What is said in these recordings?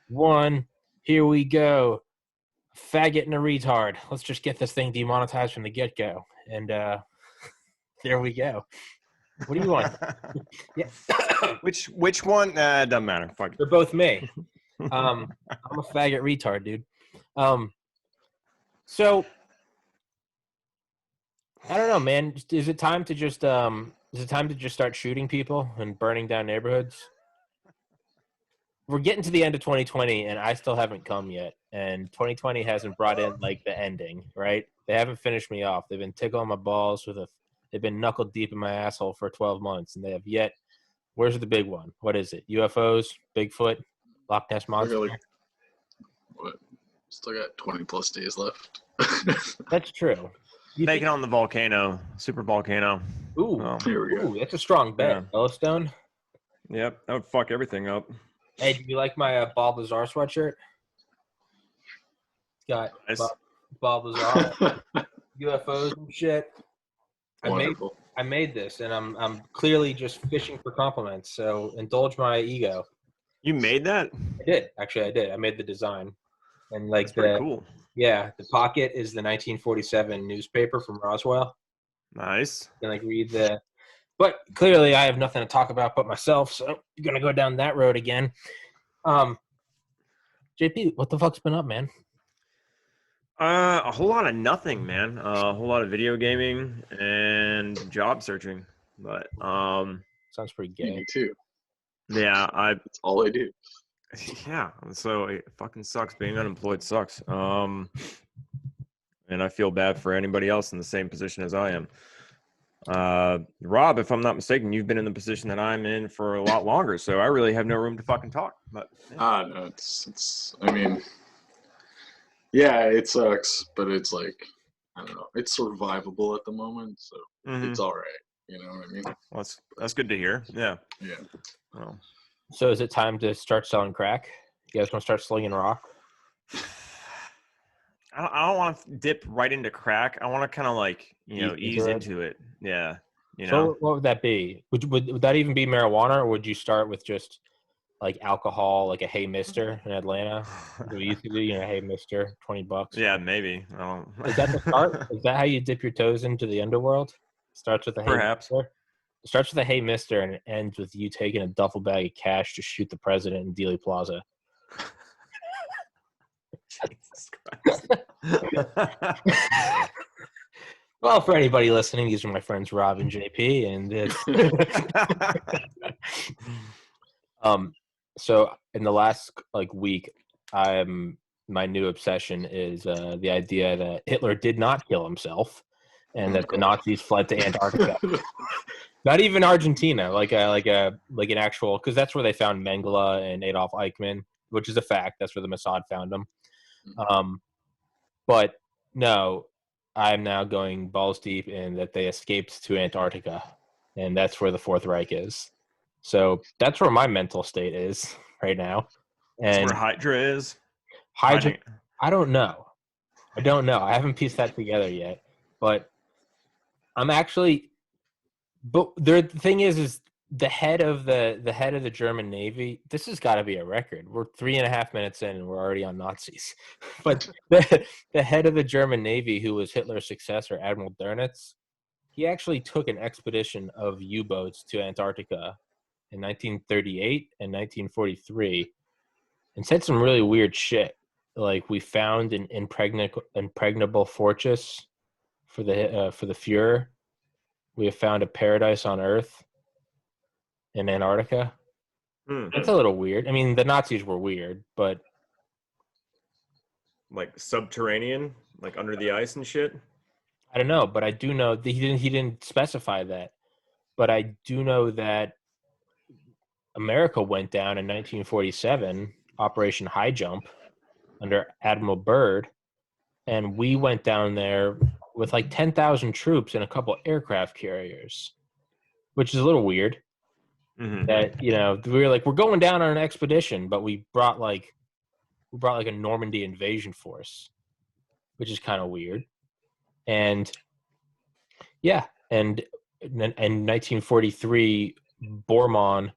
one. Here we go. Faggot and a retard. Let's just get this thing demonetized from the get-go. And there we go. What do you want? Yeah. Which one? Doesn't matter. Fuck. They're both me. I'm a faggot retard, dude. So I don't know, man. Is it time to just start shooting people and burning down neighborhoods? We're getting to the end of 2020, and I still haven't come yet. And 2020 hasn't brought in like the ending, right? They haven't finished me off. They've been tickling my balls they've been knuckle deep in my asshole for 12 months, and they have yet. Where's the big one? What is it? UFOs, Bigfoot, Loch Ness monster. Still got 20 plus days left. That's true. Make it on the volcano, super volcano. Ooh, that's a strong bet. Yeah. Yellowstone. Yep, that would fuck everything up. Hey, do you like my Bob Lazar sweatshirt? Got nice. Bob Lazar, UFOs and shit. I made this, and I'm clearly just fishing for compliments. So indulge my ego. You made that? I did. Actually, I did. I made the design, and like that's pretty cool. Yeah, the pocket is the 1947 newspaper from Roswell. Nice. And like read the. But clearly, I have nothing to talk about but myself, so you're gonna go down that road again. JP, what the fuck's been up, man? A whole lot of nothing, man. A whole lot of video gaming and job searching. But sounds pretty gay. Me too. Yeah, that's all I do. Yeah, so it fucking sucks. Being unemployed sucks. And I feel bad for anybody else in the same position as I am. Rob, if I'm not mistaken, you've been in the position that I'm in for a lot longer, so I really have no room to fucking talk. But yeah. No, it's. I mean, yeah, it sucks, but it's like, I don't know, it's survivable at the moment, so it's all right. You know what I mean? Well, that's good to hear. Yeah. Yeah. Well. So is it time to start selling crack? You guys want to start slinging rock? I don't want to dip right into crack. I want to kind of like, ease into it. Yeah. So what would that be? Would that even be marijuana, or would you start with just like alcohol, like a Hey Mister in Atlanta? We used to do, Hey Mister, $20. Yeah, maybe. Is that the start? Is that how you dip your toes into the underworld? Starts with a Hey Mister? It starts with a Hey Mister and it ends with you taking a duffel bag of cash to shoot the president in Dealey Plaza. Jesus Christ. Well, for anybody listening, these are my friends Rob and JP, and so in the last week, my new obsession is the idea that Hitler did not kill himself, and that the Nazis fled to Antarctica. Not even Argentina, like an actual, because that's where they found Mengele and Adolf Eichmann, which is a fact. That's where the Mossad found them. But no, I'm now going balls deep in that they escaped to Antarctica, and that's where the Fourth Reich is. So that's where my mental state is right now. And that's where Hydra is? Hydra, I don't know. I haven't pieced that together yet. But I'm actually – but the thing is the head of the German Navy, this has got to be a record. We're 3.5 minutes in and we're already on Nazis. But the head of the German Navy, who was Hitler's successor, Admiral Dönitz, he actually took an expedition of U-boats to Antarctica in 1938 and 1943 and said some really weird shit. Like, we found an impregnable fortress for the Fuhrer. We have found a paradise on Earth in Antarctica. That's a little weird. I mean, the Nazis were weird, but like subterranean, like under the ice and shit. I don't know, but I do know that he didn't specify that. But I do know that America went down in 1947, Operation High Jump, under Admiral Byrd, and we went down there with like 10,000 troops and a couple aircraft carriers, which is a little weird. That we were like, we're going down on an expedition, but we brought like a Normandy invasion force, which is kind of weird. And yeah, and in 1943, Bormann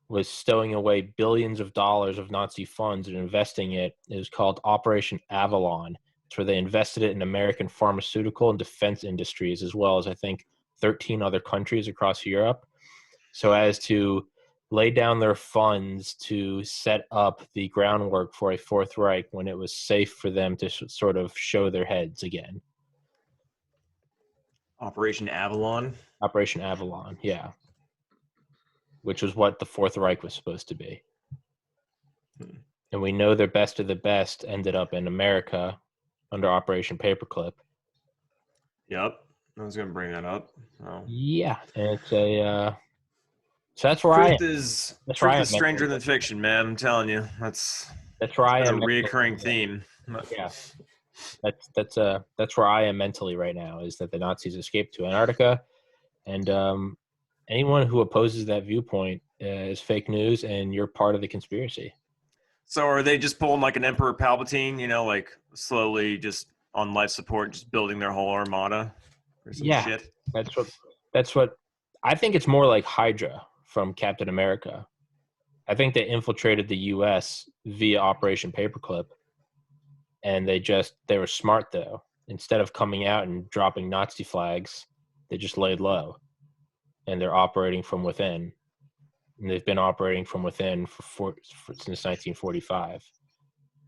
was stowing away billions of dollars of Nazi funds and investing it. It was called Operation Avalon. It's where they invested it in American pharmaceutical and defense industries, as well as I think 13 other countries across Europe, so as to lay down their funds to set up the groundwork for a Fourth Reich when it was safe for them to sort of show their heads again. Operation Avalon. Operation Avalon, yeah. Which was what the Fourth Reich was supposed to be. And we know their best of the best ended up in America under Operation Paperclip. Yep. I was going to bring that up. Oh. Yeah, and it's a... so that's where I am. Truth is stranger than fiction, man. I'm telling you. That's where I am. A reoccurring theme. Yeah. That's where I am mentally right now, is that the Nazis escaped to Antarctica, and anyone who opposes that viewpoint is fake news, and you're part of the conspiracy. So are they just pulling like an Emperor Palpatine, you know, like slowly just on life support, just building their whole armada or some shit? That's what I think. It's more like Hydra from Captain America. I think they infiltrated the U.S. via Operation Paperclip, and they were smart though. Instead of coming out and dropping Nazi flags, they just laid low, and they're operating from within. And they've been operating from within since 1945,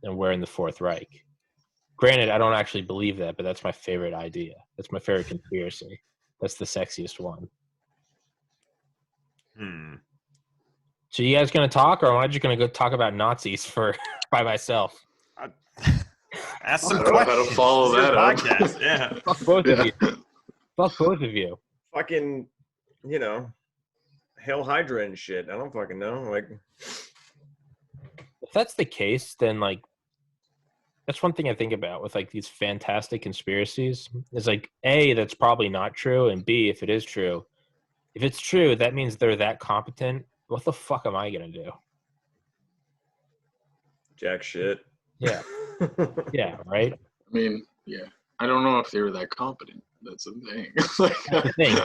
and we're in the Fourth Reich. Granted, I don't actually believe that, but that's my favorite idea. That's my favorite conspiracy. That's the sexiest one. So you guys going to talk, or am I just going to go talk about Nazis by myself? Ask some questions. How to follow that up. Podcast. Yeah. Fuck both of you. Fuck both of you. Fucking, you know, Hail Hydra and shit. I don't fucking know. Like, if that's the case, then like, that's one thing I think about with like these fantastic conspiracies. Is like, A, that's probably not true, and B, if it is true, if it's true, that means they're that competent. What the fuck am I gonna do? Jack shit. Yeah. Yeah, right? I mean, yeah. I don't know if they were that competent. That's the thing.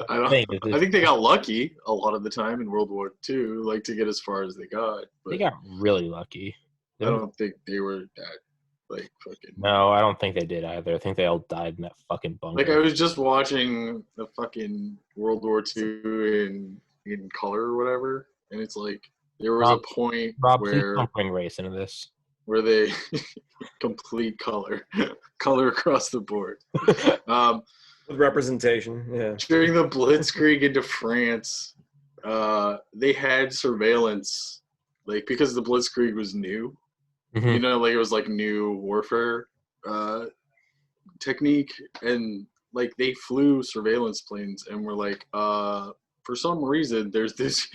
I think they got lucky a lot of the time in World War II, like to get as far as they got. But they got really lucky. I don't think they were that, like, fucking... No, I don't think they did either. I think they all died in that fucking bunker. Like, I was just watching the fucking World War II in color or whatever, and it's like, there was a point please don't bring race into this. Where they complete color across the board. Representation, yeah. During the Blitzkrieg into France, they had surveillance, like, because the Blitzkrieg was new. Mm-hmm. You know, like, it was like new warfare technique, and like they flew surveillance planes and were like, for some reason there's this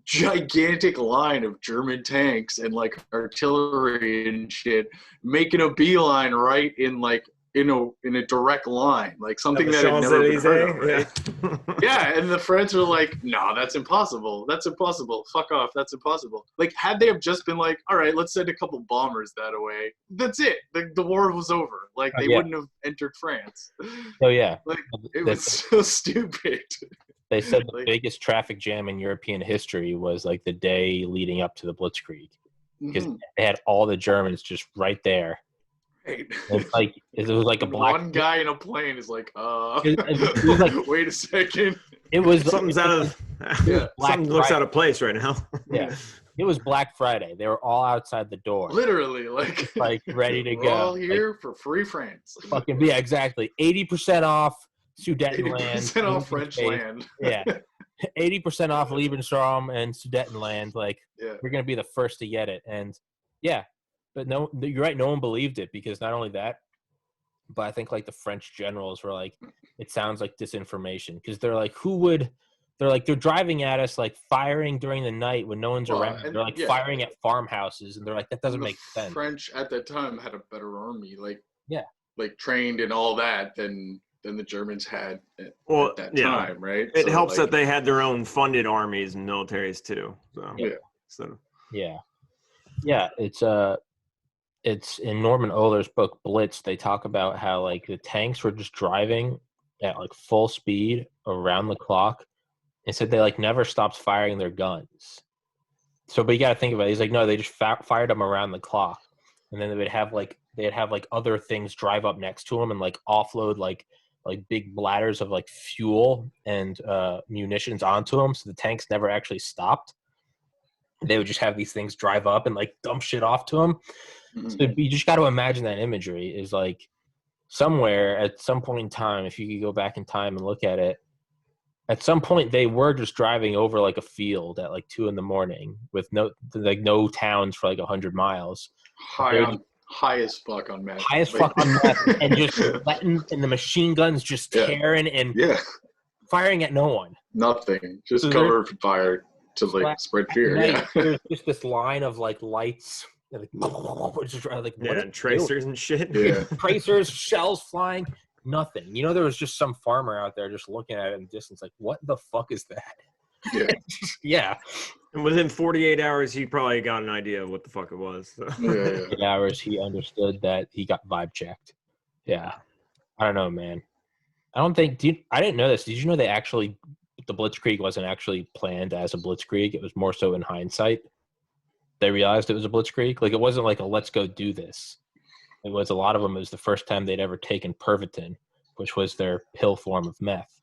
gigantic line of German tanks and like artillery and shit making a beeline right in like in a direct line, like something that had never been heard of, right? Yeah, and the French were like, no, that's impossible. That's impossible. Fuck off. That's impossible. Like, had they have just been like, all right, let's send a couple bombers that way. That's it. The war was over. Like, they wouldn't have entered France. Oh, yeah. Like, it was so stupid. They said the biggest traffic jam in European history was like the day leading up to the Blitzkrieg, because they had all the Germans just right there. Right. It was like a black... One guy in a plane is like, it was like, wait a second. It was something's out of something looks out of place right now. Yeah. It was Black Friday. They were all outside the door. Literally, like ready to we're go. All here for free France. Fucking yeah, exactly. 80% off Sudetenland. 80% off French land. Yeah. 80% off Lebensraum and Sudetenland. Like, we're gonna be the first to get it. And yeah. But no, you're right. No one believed it, because not only that, but I think like the French generals were like, it sounds like disinformation, because they're like, they're driving at us, like firing during the night when no one's around. They're like firing at farmhouses, and they're like, that doesn't make sense. French at that time had a better army, like trained and all that than the Germans had at that time, right? It helps that they had their own funded armies and militaries too. So it's in Norman Ohler's book Blitz. They talk about how like the tanks were just driving at like full speed around the clock. They said they like never stopped firing their guns. So, but you got to think about it. He's like, no, they just fired them around the clock, and then they'd have like other things drive up next to them and like offload like big bladders of like fuel and munitions onto them, so the tanks never actually stopped. They would just have these things drive up and like dump shit off to them. So you just got to imagine that imagery is like somewhere at some point in time, if you could go back in time and look at it, at some point they were just driving over like a field at like 2 a.m. with no towns for like 100 miles. High as fuck on meth. High as fuck on meth, and just letting and the machine guns just tearing and firing at no one. Nothing. Just cover fire to like spread fear. Night, there's just this line of like lights. Like, and tracers and shit. Yeah. Tracers, shells flying, nothing. You know, there was just some farmer out there just looking at it in the distance, like, what the fuck is that? Yeah. Yeah. And within 48 hours, he probably got an idea of what the fuck it was. So. Yeah. 48 hours, he understood that he got vibe checked. Yeah. I don't know, man. I don't think. I didn't know this. Did you know the Blitzkrieg wasn't actually planned as a Blitzkrieg? It was more so in hindsight. They realized it was a Blitzkrieg. Like, it wasn't like a let's go do this. It was a lot of them. It was the first time they'd ever taken Pervitin, which was their pill form of meth.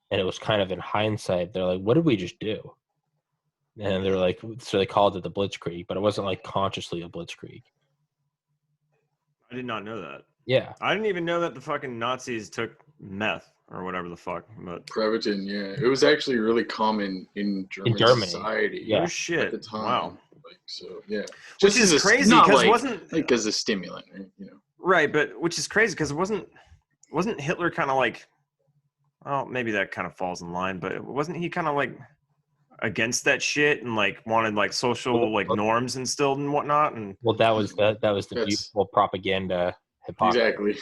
And it was kind of in hindsight. They're like, what did we just do? And they're like, so they called it the Blitzkrieg, but it wasn't like consciously a Blitzkrieg. I did not know that. Yeah. I didn't even know that the fucking Nazis took meth or whatever the fuck. But Pervitin, yeah. It was actually really common in German society. Yeah. Oh, shit. At the time. Wow. Like, so, yeah. Which is crazy because wasn't like as a stimulant, right? You know. Right, but which is crazy because wasn't Hitler kind of like, well, maybe that kind of falls in line, but wasn't he kind of like against that shit and like wanted like social like norms instilled and whatnot? And well, that was the beautiful propaganda hypocrisy. Exactly.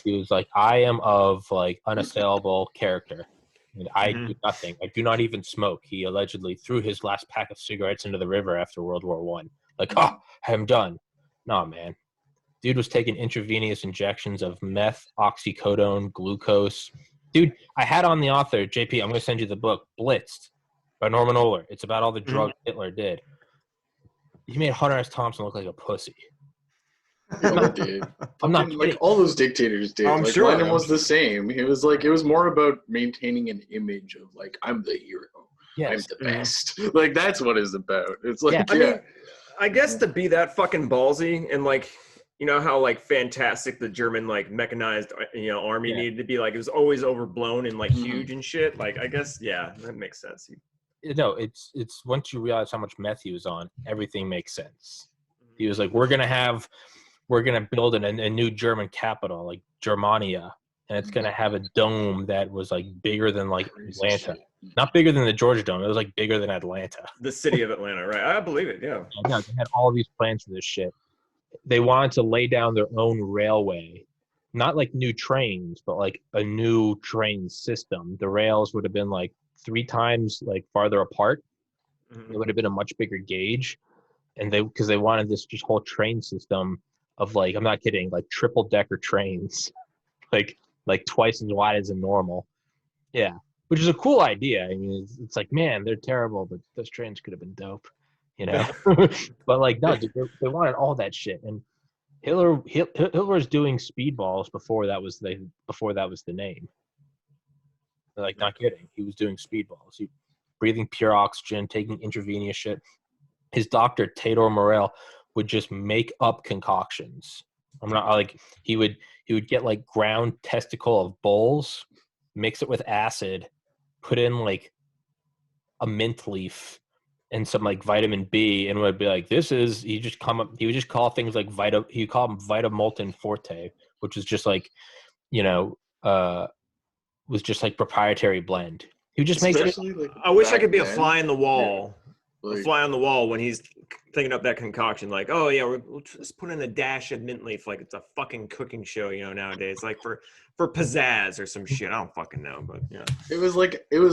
He was like, I am of like unassailable character. And I do nothing. I do not even smoke. He allegedly threw his last pack of cigarettes into the river after World War I. Like, I'm done. Nah, man. Dude was taking intravenous injections of meth, oxycodone, glucose. Dude, I had on the author, JP, I'm going to send you the book, Blitzed, by Norman Ohler. It's about all the drugs Hitler did. He made Hunter S. Thompson look like a pussy. Yeah, did. I'm not like all those dictators did. I'm like sure. Lenin was the same. It was more about maintaining an image of like I'm the hero. Yes. I'm the best. Like that's what it's about. It's like I mean, I guess to be that fucking ballsy and like, you know how like fantastic the German like mechanized army needed to be, like it was always overblown and like huge and shit. Like I guess that makes sense. No, it's once you realize how much meth he was on, everything makes sense. He was like, we're gonna build a new German capital, like Germania, and it's gonna have a dome that was like bigger than like Atlanta, not bigger than the Georgia Dome. It was like bigger than Atlanta. The city of Atlanta, right? I believe it. Yeah. Yeah, they had all these plans for this shit. They wanted to lay down their own railway, not like new trains, but like a new train system. The rails would have been like 3 times like farther apart. It would have been a much bigger gauge, and because they wanted this just whole train system of like, I'm not kidding, like triple decker trains, like twice as wide as a normal. Yeah, which is a cool idea. I mean, it's like, man, they're terrible, but those trains could have been dope, you know. But like, no, they wanted all that shit, and Hitler's doing speedballs before that was the name. Like, not kidding, he was doing speedballs. He breathing pure oxygen, taking intravenous shit. His doctor Theodor Morel would just make up concoctions. I'm not like he would get like ground testicle of bulls, mix it with acid, put in like a mint leaf and some like vitamin B, and would be like, this is, he would just call things like he'd call them Vitamoltin Forte, which is just like, was just like proprietary blend. He would just make it. Like I wish I could be a fly in the wall. Like, a fly on the wall when he's thinking up that concoction, like, oh yeah, we'll just put in a dash of mint leaf, like it's a fucking cooking show, nowadays, like for pizzazz or some shit. I don't fucking know, but yeah. It was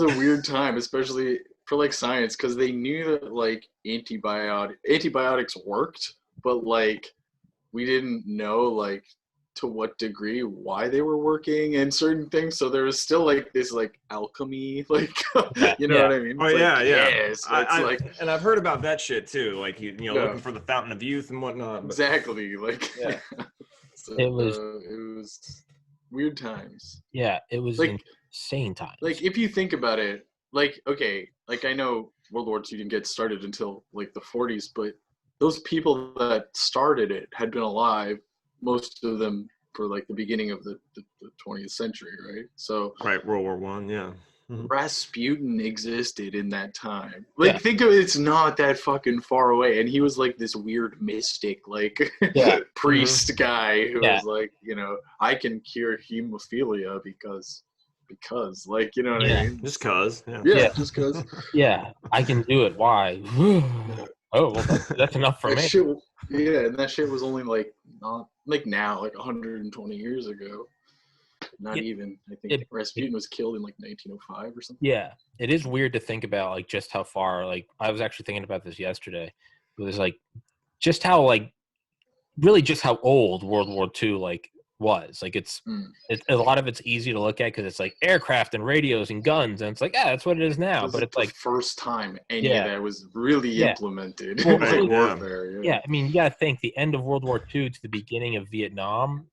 a weird time, especially for like science, because they knew that like antibiotics worked, but like we didn't know like to what degree, why they were working and certain things. So there was still like this like alchemy, like you know what I mean? Oh It's yeah, like, yeah. yes, it's like, and I've heard about that shit too. Like you know, Yeah. looking for the fountain of youth and whatnot. But, exactly, like Yeah. So, It was weird times. Yeah, it was Like- insane times. Like if you think about it, like okay, like I know World War II didn't get started until like the 40s, but those people that started it had been alive, most of them for like the beginning of the 20th century, right? So right, World War One, yeah. Mhm. Rasputin existed in that time. Like think of it, it's not that fucking far away, and he was like this weird mystic, like priest guy who was like, you know, I can cure hemophilia because like, you know what I mean? Just cause. Yeah. Just cause. Yeah, I can do it. Why? Oh, well, that's enough for That me. shit, and that shit was only like not like now, like 120 years ago. Not even. I think Rasputin was killed in like 1905 or something. Yeah, it is weird to think about like just how far. Like I was actually thinking about this yesterday. It was like just how like really just how old World War II like was. Like it's a lot of it's easy to look at because it's like aircraft and radios and guns, and it's like that's what it is now. But it's the like first time any of that was really implemented. Well, like warfare. Yeah, I mean you got to think the end of World War II to the beginning of Vietnam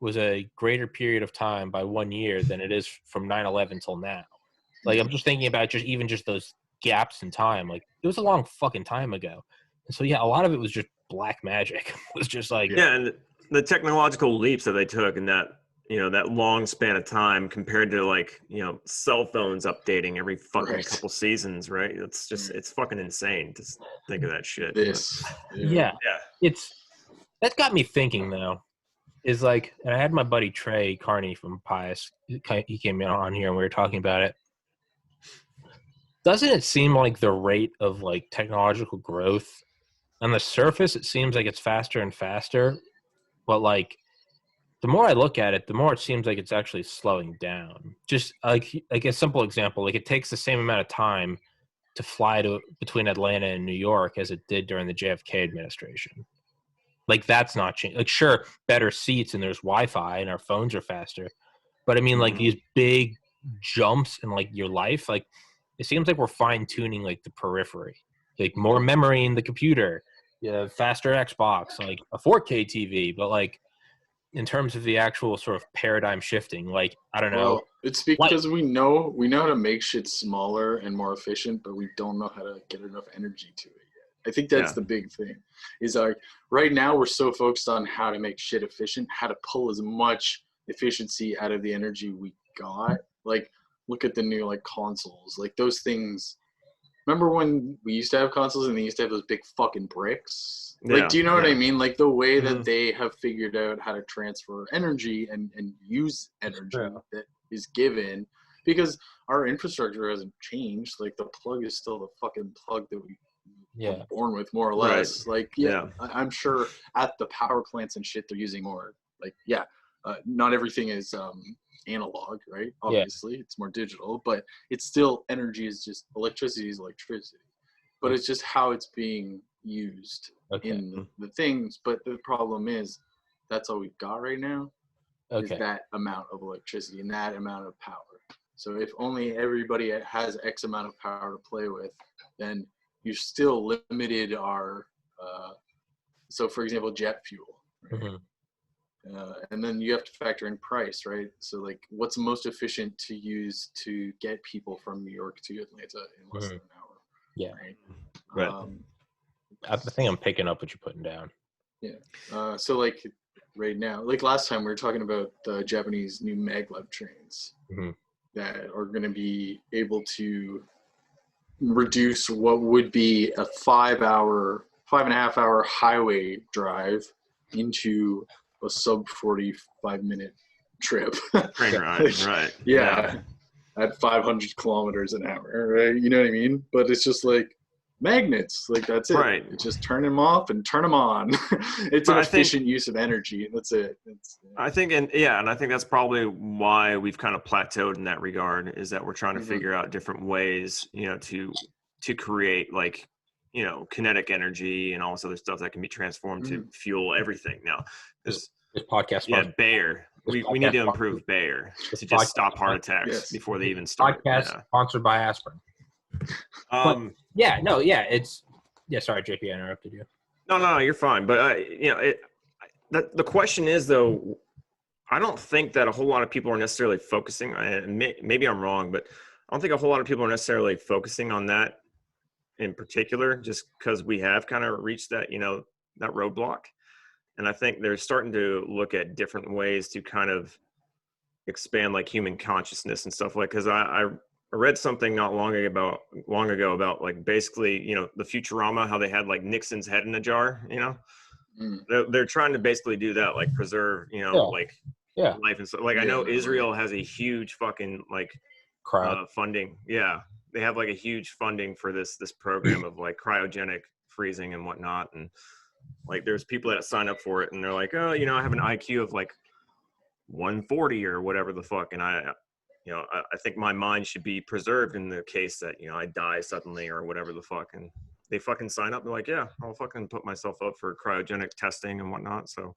was a greater period of time by 1 year than it is from 9/11 till now. Like I'm just thinking about just those gaps in time. Like it was a long fucking time ago. And so yeah, a lot of it was just black magic. It was just like and the technological leaps that they took in that, you know, that long span of time compared to like, you know, cell phones updating every fucking couple seasons, right? It's just it's fucking insane to think of that shit. That's got me thinking though. Is like, and I had my buddy Trey Carney from Pius. He came in on here and we were talking about it. Doesn't it seem like the rate of like technological growth on the surface, it seems like it's faster and faster, but like the more I look at it, the more it seems like it's actually slowing down. Just like a simple example, like it takes the same amount of time to fly between Atlanta and New York as it did during the JFK administration. Like that's not changed. Like sure, better seats and there's Wi-Fi and our phones are faster, but I mean like these big jumps in like your life, like it seems like we're fine tuning like the periphery, like more memory in the computer, faster Xbox, like a 4K TV, but like in terms of the actual sort of paradigm shifting, like I don't know. Well, it's because we know how to make shit smaller and more efficient, but we don't know how to get enough energy to it. I think that's the big thing is like right now we're so focused on how to make shit efficient, how to pull as much efficiency out of the energy we got. Like look at the new like consoles, like those things. Remember when we used to have consoles and they used to have those big fucking bricks? Like, do you know what I mean? Like the way that they have figured out how to transfer energy and use energy that is given, because our infrastructure hasn't changed. Like the plug is still the fucking plug that we were born with, more or less. Like I'm sure at the power plants and shit they're using more. Like not everything is analog, right? Obviously it's more digital, but it's still energy is just electricity is electricity, but it's just how it's being used in the things. But the problem is that's all we've got right now is that amount of electricity and that amount of power. So if only everybody has X amount of power to play with, then you still limited our so for example jet fuel, right? And then you have to factor in price, right? So like what's most efficient to use to get people from New York to Atlanta in less than an hour? Right. I think I'm picking up what you're putting down. So like right now, like last time we were talking about the Japanese new maglev trains that are going to be able to reduce what would be a 5.5 hour highway drive into a sub 45-minute trip. Train ride, right. At 500 kilometers an hour, right? You know what I mean? But it's just like magnets, like that's it. Right. It's just turn them off and turn them on. It's an efficient use of energy. That's it. I think, and I think that's probably why we've kind of plateaued in that regard, is that we're trying to figure out different ways, you know, to create like kinetic energy and all this other stuff that can be transformed to fuel everything now. This podcast. Yeah, Bayer. We need to improve Bayer to just stop heart attacks before they even start. Podcast sponsored by aspirin. Sorry, JP, I interrupted you. No, you're fine. But the question is though, I don't think that a whole lot of people are necessarily focusing. Maybe I'm wrong, but I don't think a whole lot of people are necessarily focusing on that in particular, just because we have kind of reached that that roadblock. And I think they're starting to look at different ways to kind of expand like human consciousness and stuff because I read something not long ago about like basically, the Futurama, how they had like Nixon's head in a jar, they're trying to basically do that, like preserve, life and stuff. Like I know Israel has a huge fucking like funding. Yeah. They have like a huge funding for this program of like cryogenic freezing and whatnot. And like, there's people that sign up for it and they're like, oh, I have an IQ of like 140 or whatever the fuck. And I think my mind should be preserved in the case that, I die suddenly or whatever the fuck. And they fucking sign up. They're like, yeah, I'll fucking put myself up for cryogenic testing and whatnot. So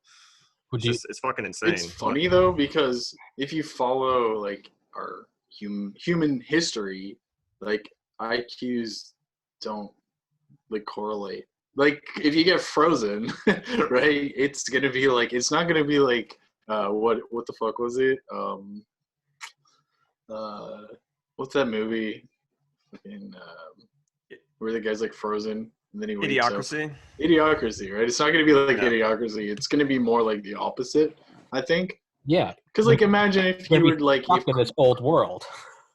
it's fucking insane. It's funny though, because if you follow like our human history, like IQs don't like correlate. Like if you get frozen, right? It's gonna be like, it's not gonna be like what the fuck was it? What's that movie? Where the guy's like frozen and then he wakes Idiocracy. up. Idiocracy, right? It's not gonna be like Idiocracy. It's gonna be more like the opposite, I think. Yeah. Because like imagine if you were like in this old world.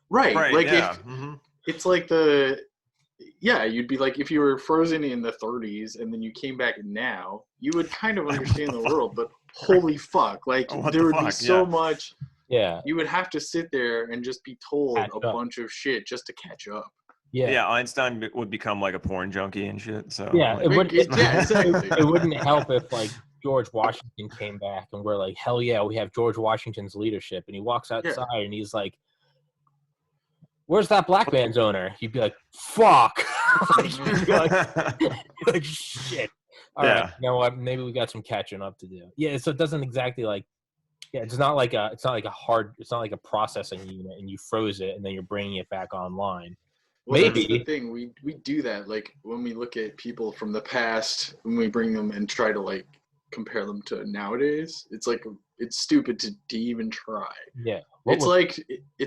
Right. Like if it's like you'd be like if you were frozen in the 30s and then you came back now, you would kind of understand the world, but holy fuck, like there would be so much. Yeah. You would have to sit there and just be told a bunch of shit just to catch up. Yeah, Einstein would become like a porn junkie and shit. So exactly. It wouldn't help if like George Washington came back and we're like, hell yeah, we have George Washington's leadership, and he walks outside and he's like, where's that black man's owner? You'd be like, fuck. You'd be like, shit. All right, you know what? Maybe we got some catching up to do. Yeah, so it doesn't exactly like, it's not like a processing unit and you froze it and then you're bringing it back online. Well, maybe that's the thing. We do that. Like when we look at people from the past, when we bring them and try to like compare them to nowadays, it's like it's stupid to even try. Yeah, it's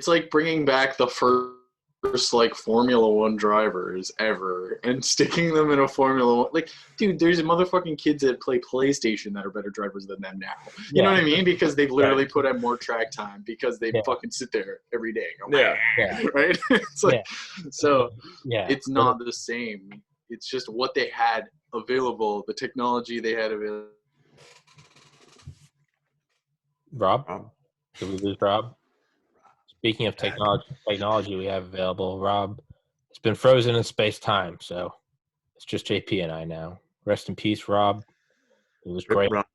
like bringing back the first like Formula One drivers ever and sticking them in a Formula One. Like, dude, there's motherfucking kids that play PlayStation that are better drivers than them now. You know what I mean? Because they've literally put in more track time because they fucking sit there every day. And go, right? It's like, it's not the same. It's just what they had available, the technology they had available. Rob? Did we lose Rob? Speaking of technology we have available, Rob, it's been frozen in space-time, so it's just JP and I now. Rest in peace, Rob. It was great, but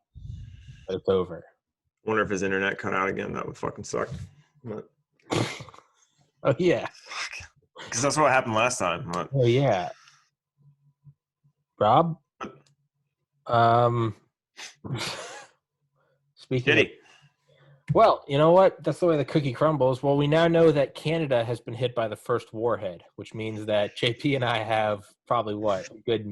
it's over. I wonder if his internet cut out again. That would fucking suck. But... Oh, yeah. Because that's what happened last time. But... Oh, yeah. Rob? Speaking of... Well, you know what? That's the way the cookie crumbles. Well, we now know that Canada has been hit by the first warhead, which means that JP and I have probably a good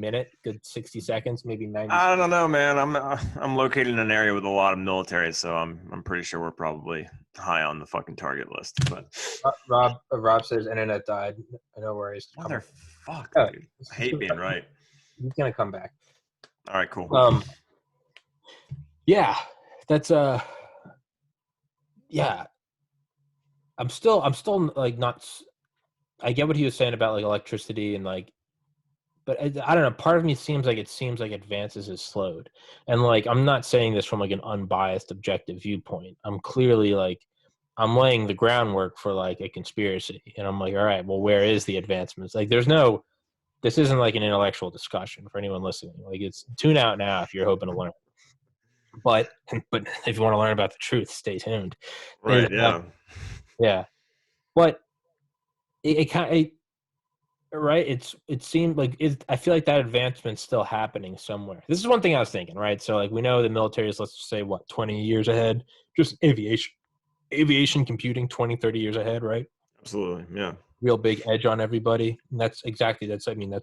60 seconds, maybe 90. I don't know, man. I'm located in an area with a lot of military, so I'm pretty sure we're probably high on the fucking target list. But Rob says internet died. No worries. Motherfuck, dude. I hate being right. He's gonna come back. All right, cool. Yeah, that's yeah, I'm still like not. I get what he was saying about like electricity and like, but I don't know. Part of me seems like advances is slowed, and like I'm not saying this from like an unbiased, objective viewpoint. I'm clearly like I'm laying the groundwork for like a conspiracy, and I'm like, all right, well, where is the advancements? Like, this isn't like an intellectual discussion for anyone listening. Like, it's tune out now if you're hoping to learn. But if you want to learn about the truth, stay tuned. Right. Yeah. But it kind of right? It seemed like I feel like that advancement's still happening somewhere. This is one thing I was thinking, right? So like we know the military is, let's say, what, 20 years ahead, just aviation computing 20, 30 years ahead, right? Absolutely, yeah. Real big edge on everybody. And that's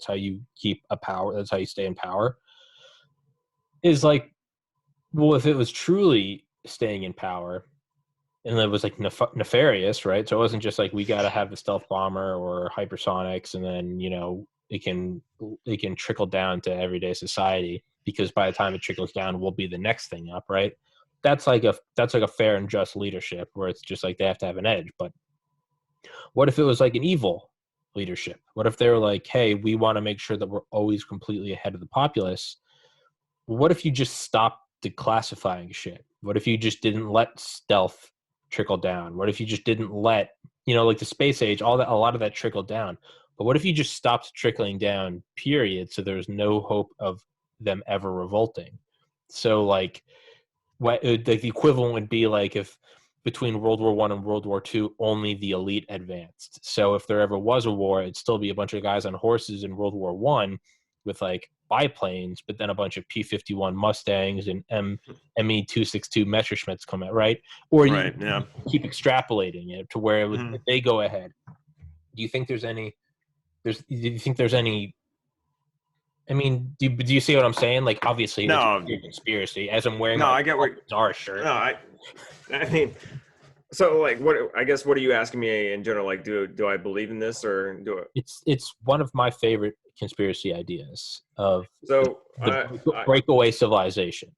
how you keep a power. That's how you stay in power. Is like, well, if it was truly staying in power and it was like nefarious, right? So it wasn't just like we got to have the stealth bomber or hypersonics and then, it can trickle down to everyday society, because by the time it trickles down, we'll be the next thing up, right? That's like a fair and just leadership where it's just like they have to have an edge. But what if it was like an evil leadership? What if they were like, hey, we want to make sure that we're always completely ahead of the populace? What if you just stopped declassifying shit? What if you just didn't let stealth trickle down? What if you just didn't let, like the space age, a lot of that trickled down? But what if you just stopped trickling down, period, so there's no hope of them ever revolting? So like, the equivalent would be like if between World War I and World War II, only the elite advanced. So if there ever was a war, it'd still be a bunch of guys on horses in World War I with like biplanes, but then a bunch of P-51 Mustangs and ME-262 Messerschmitts come out, right? Or Right, you keep extrapolating it to where if they go ahead. Do you think there's any? Do you think there's any? I mean, do you see what I'm saying? Like, obviously, No. it's a conspiracy. As I'm wearing I get what our shirt. No, I mean, so like, what are you asking me in general? Like, do I believe in this or do it? It's one of my favorite conspiracy ideas of the breakaway civilization.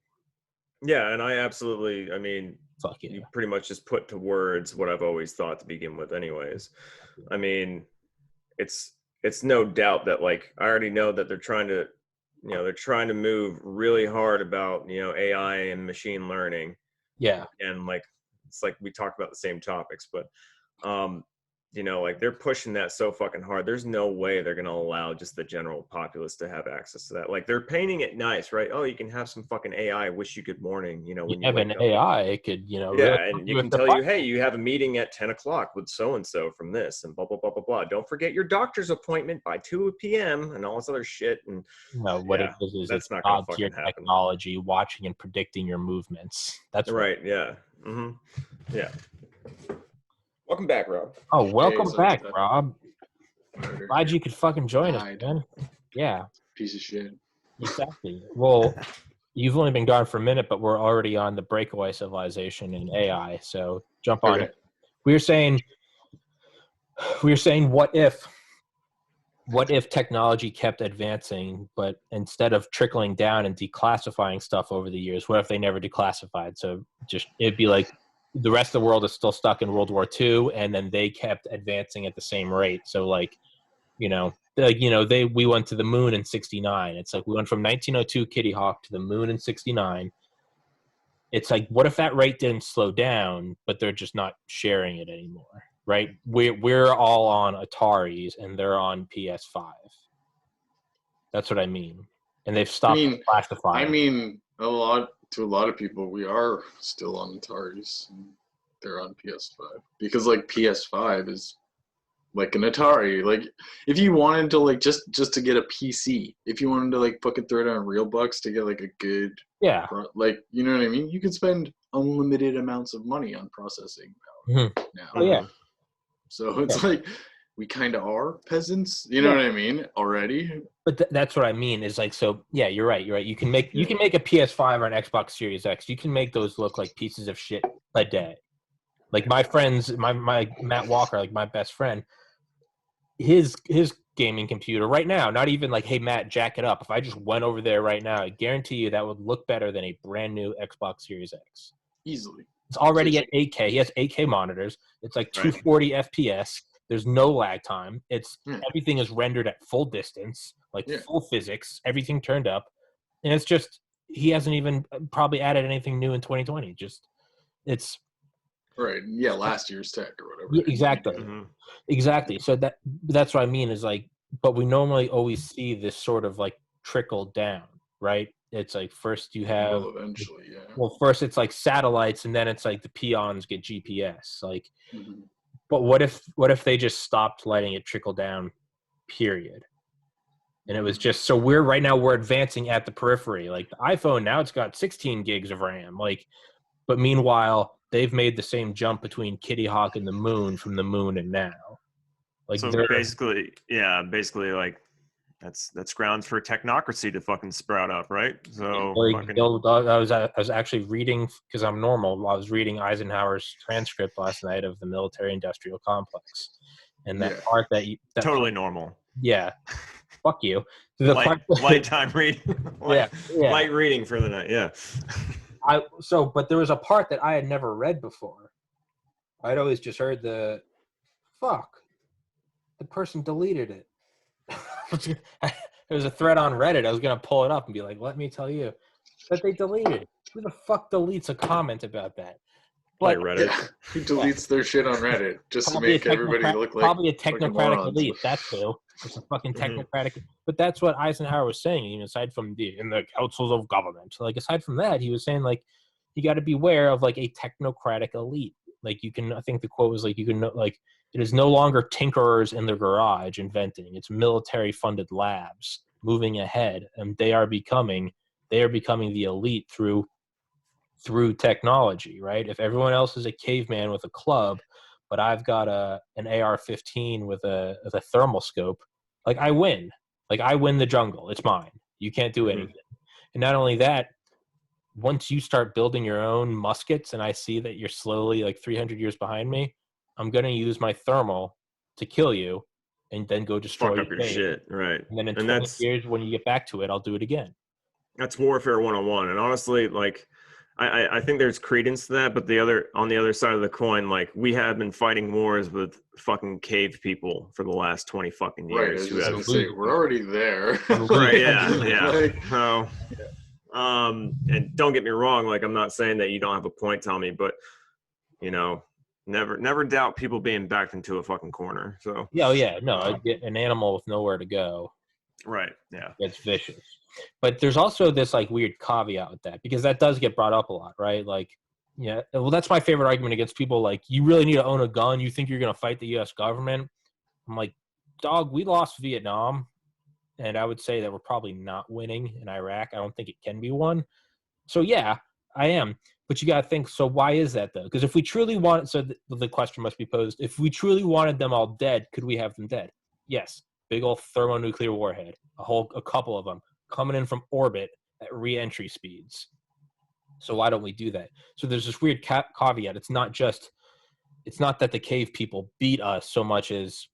Yeah, and I absolutely. I mean, fuck yeah. You pretty much just put to words what I've always thought to begin with. Anyways, I mean, it's no doubt that like I already know that they're trying to move really hard about AI and machine learning. Yeah. And like it's like we talk about the same topics, but like they're pushing that so fucking hard. There's no way they're gonna allow just the general populace to have access to that. Like they're painting it nice, right? Oh, you can have some fucking AI wish you good morning, when you have an AI, it could, really and you can tell you, hey, you have a meeting at 10 o'clock with so and so from this and blah blah blah blah blah. Don't forget your doctor's appointment by 2 p.m. and all this other shit. And it is that's not gonna fucking happen. Technology watching and predicting your movements. That's right. Yeah. Yeah. Welcome back, Rob. Oh, welcome back, Rob. Glad you could fucking join us, man. Yeah. Piece of shit. Exactly. Well, you've only been gone for a minute, but we're already on the breakaway civilization and AI. So jump on it. We were saying, what if technology kept advancing, but instead of trickling down and declassifying stuff over the years, what if they never declassified? So it'd be like the rest of the world is still stuck in World War II, and then they kept advancing at the same rate. So like, we went to the moon in 1969. It's like we went from 1902 Kitty Hawk to the moon in 1969. It's like, what if that rate didn't slow down, but they're just not sharing it anymore, right? We're all on Ataris and they're on PS5. That's what I mean. And they've stopped classifying. I mean, to a lot of people, we are still on Ataris. And they're on PS5 because like PS5 is like an Atari. Like if you wanted to like just to get a PC, if you wanted to like fucking throw down real bucks to get like a good like you know what I mean, you could spend unlimited amounts of money on processing power now. Oh yeah. So it's like we kind of are peasants, you know what I mean, already. But that's what I mean is like, so yeah, you're right. You can make a PS5 or an Xbox Series X. You can make those look like pieces of shit a day. Like my friends, my Matt Walker, like my best friend, his gaming computer right now, not even like, hey Matt, jack it up. If I just went over there right now, I guarantee you that would look better than a brand new Xbox Series X. Easily. It's already at 8K. He has 8K monitors. It's like 240 FPS. There's no lag time. It's everything is rendered at full distance, like full physics, everything turned up. And it's just, he hasn't even probably added anything new in 2020. Just it's right. Yeah, last year's tech or whatever. Yeah, exactly. Exactly. So that's what I mean is like, but we normally always see this sort of like trickle down, right? It's like first you have eventually, well, first it's like satellites and then it's like the peons get GPS. Like but what if they just stopped letting it trickle down, period. And it was just, so we're advancing at the periphery. Like the iPhone now, it's got 16 gigs of RAM. Like, but meanwhile, they've made the same jump between Kitty Hawk and the moon from the moon and now. Like, so basically, like that's grounds for technocracy to fucking sprout up, right? So like, I was actually reading, because I'm normal. I was reading Eisenhower's transcript last night of the military-industrial complex, and that part totally normal. Yeah, fuck you. Light time reading. Yeah. Light reading for the night. Yeah. But there was a part that I had never read before. I'd always just heard the person deleted it. There was a thread on Reddit. I was gonna pull it up and be like, "Let me tell you that they deleted it." Who the fuck deletes a comment about that? But Reddit. Yeah, who deletes their shit on Reddit just to make everybody look like probably a technocratic elite. That's who. It's a fucking technocratic. But that's what Eisenhower was saying. You know, aside from in the councils of government, like aside from that, he was saying like you got to beware of like a technocratic elite. Like you can, I think the quote was like, you can like it is no longer tinkerers in their garage inventing. It's military-funded labs moving ahead, and they are becoming the elite through technology, right? If everyone else is a caveman with a club, but I've got an AR-15 with a thermal scope, like I win. Like I win the jungle. It's mine. You can't do anything. And not only that, once you start building your own muskets and I see that you're slowly like 300 years behind me, I'm going to use my thermal to kill you and then go destroy your shit. Right. And then in 20 years, when you get back to it, I'll do it again. That's warfare 101. And honestly, like, I think there's credence to that, but on the other side of the coin, like we have been fighting wars with fucking cave people for the last 20 fucking years. Right, we're already there. Right, yeah. Like, so, and don't get me wrong, like I'm not saying that you don't have a point, Tommy, but you know, never doubt people being backed into a fucking corner. So I get an animal with nowhere to go. Right, yeah. It's vicious. But there's also this like weird caveat with that, because that does get brought up a lot, right? Like, yeah, well, that's my favorite argument against people like, you really need to own a gun. You think you're going to fight the U.S. government? I'm like, dog, we lost Vietnam, and I would say that we're probably not winning in Iraq. I don't think it can be won. So yeah, I am. But you got to think, so why is that though? Because if we truly want, so the question must be posed, if we truly wanted them all dead, could we have them dead? Yes. Big old thermonuclear warhead, a couple of them coming in from orbit at re-entry speeds. So why don't we do that? So there's this weird caveat. It's not that the cave people beat us so much as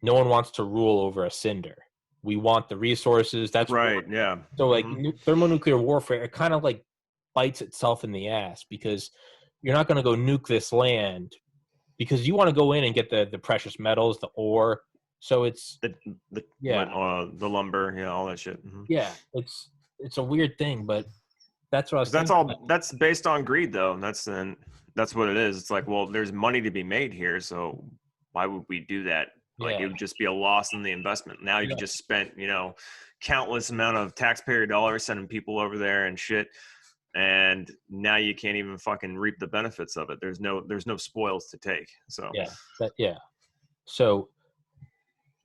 no one wants to rule over a cinder. We want the resources. That's right. Yeah. So like thermonuclear warfare, it kind of like bites itself in the ass, because you're not going to go nuke this land because you want to go in and get the precious metals, the ore. So it's the lumber, all that shit. Mm-hmm. Yeah, it's a weird thing, but that's what I was. That's based on greed, though. That's what it is. It's like, well, there's money to be made here, so why would we do that? Like, it would just be a loss in the investment. Now you just spent, countless amount of taxpayer dollars sending people over there and shit, and now you can't even fucking reap the benefits of it. There's no spoils to take. So so.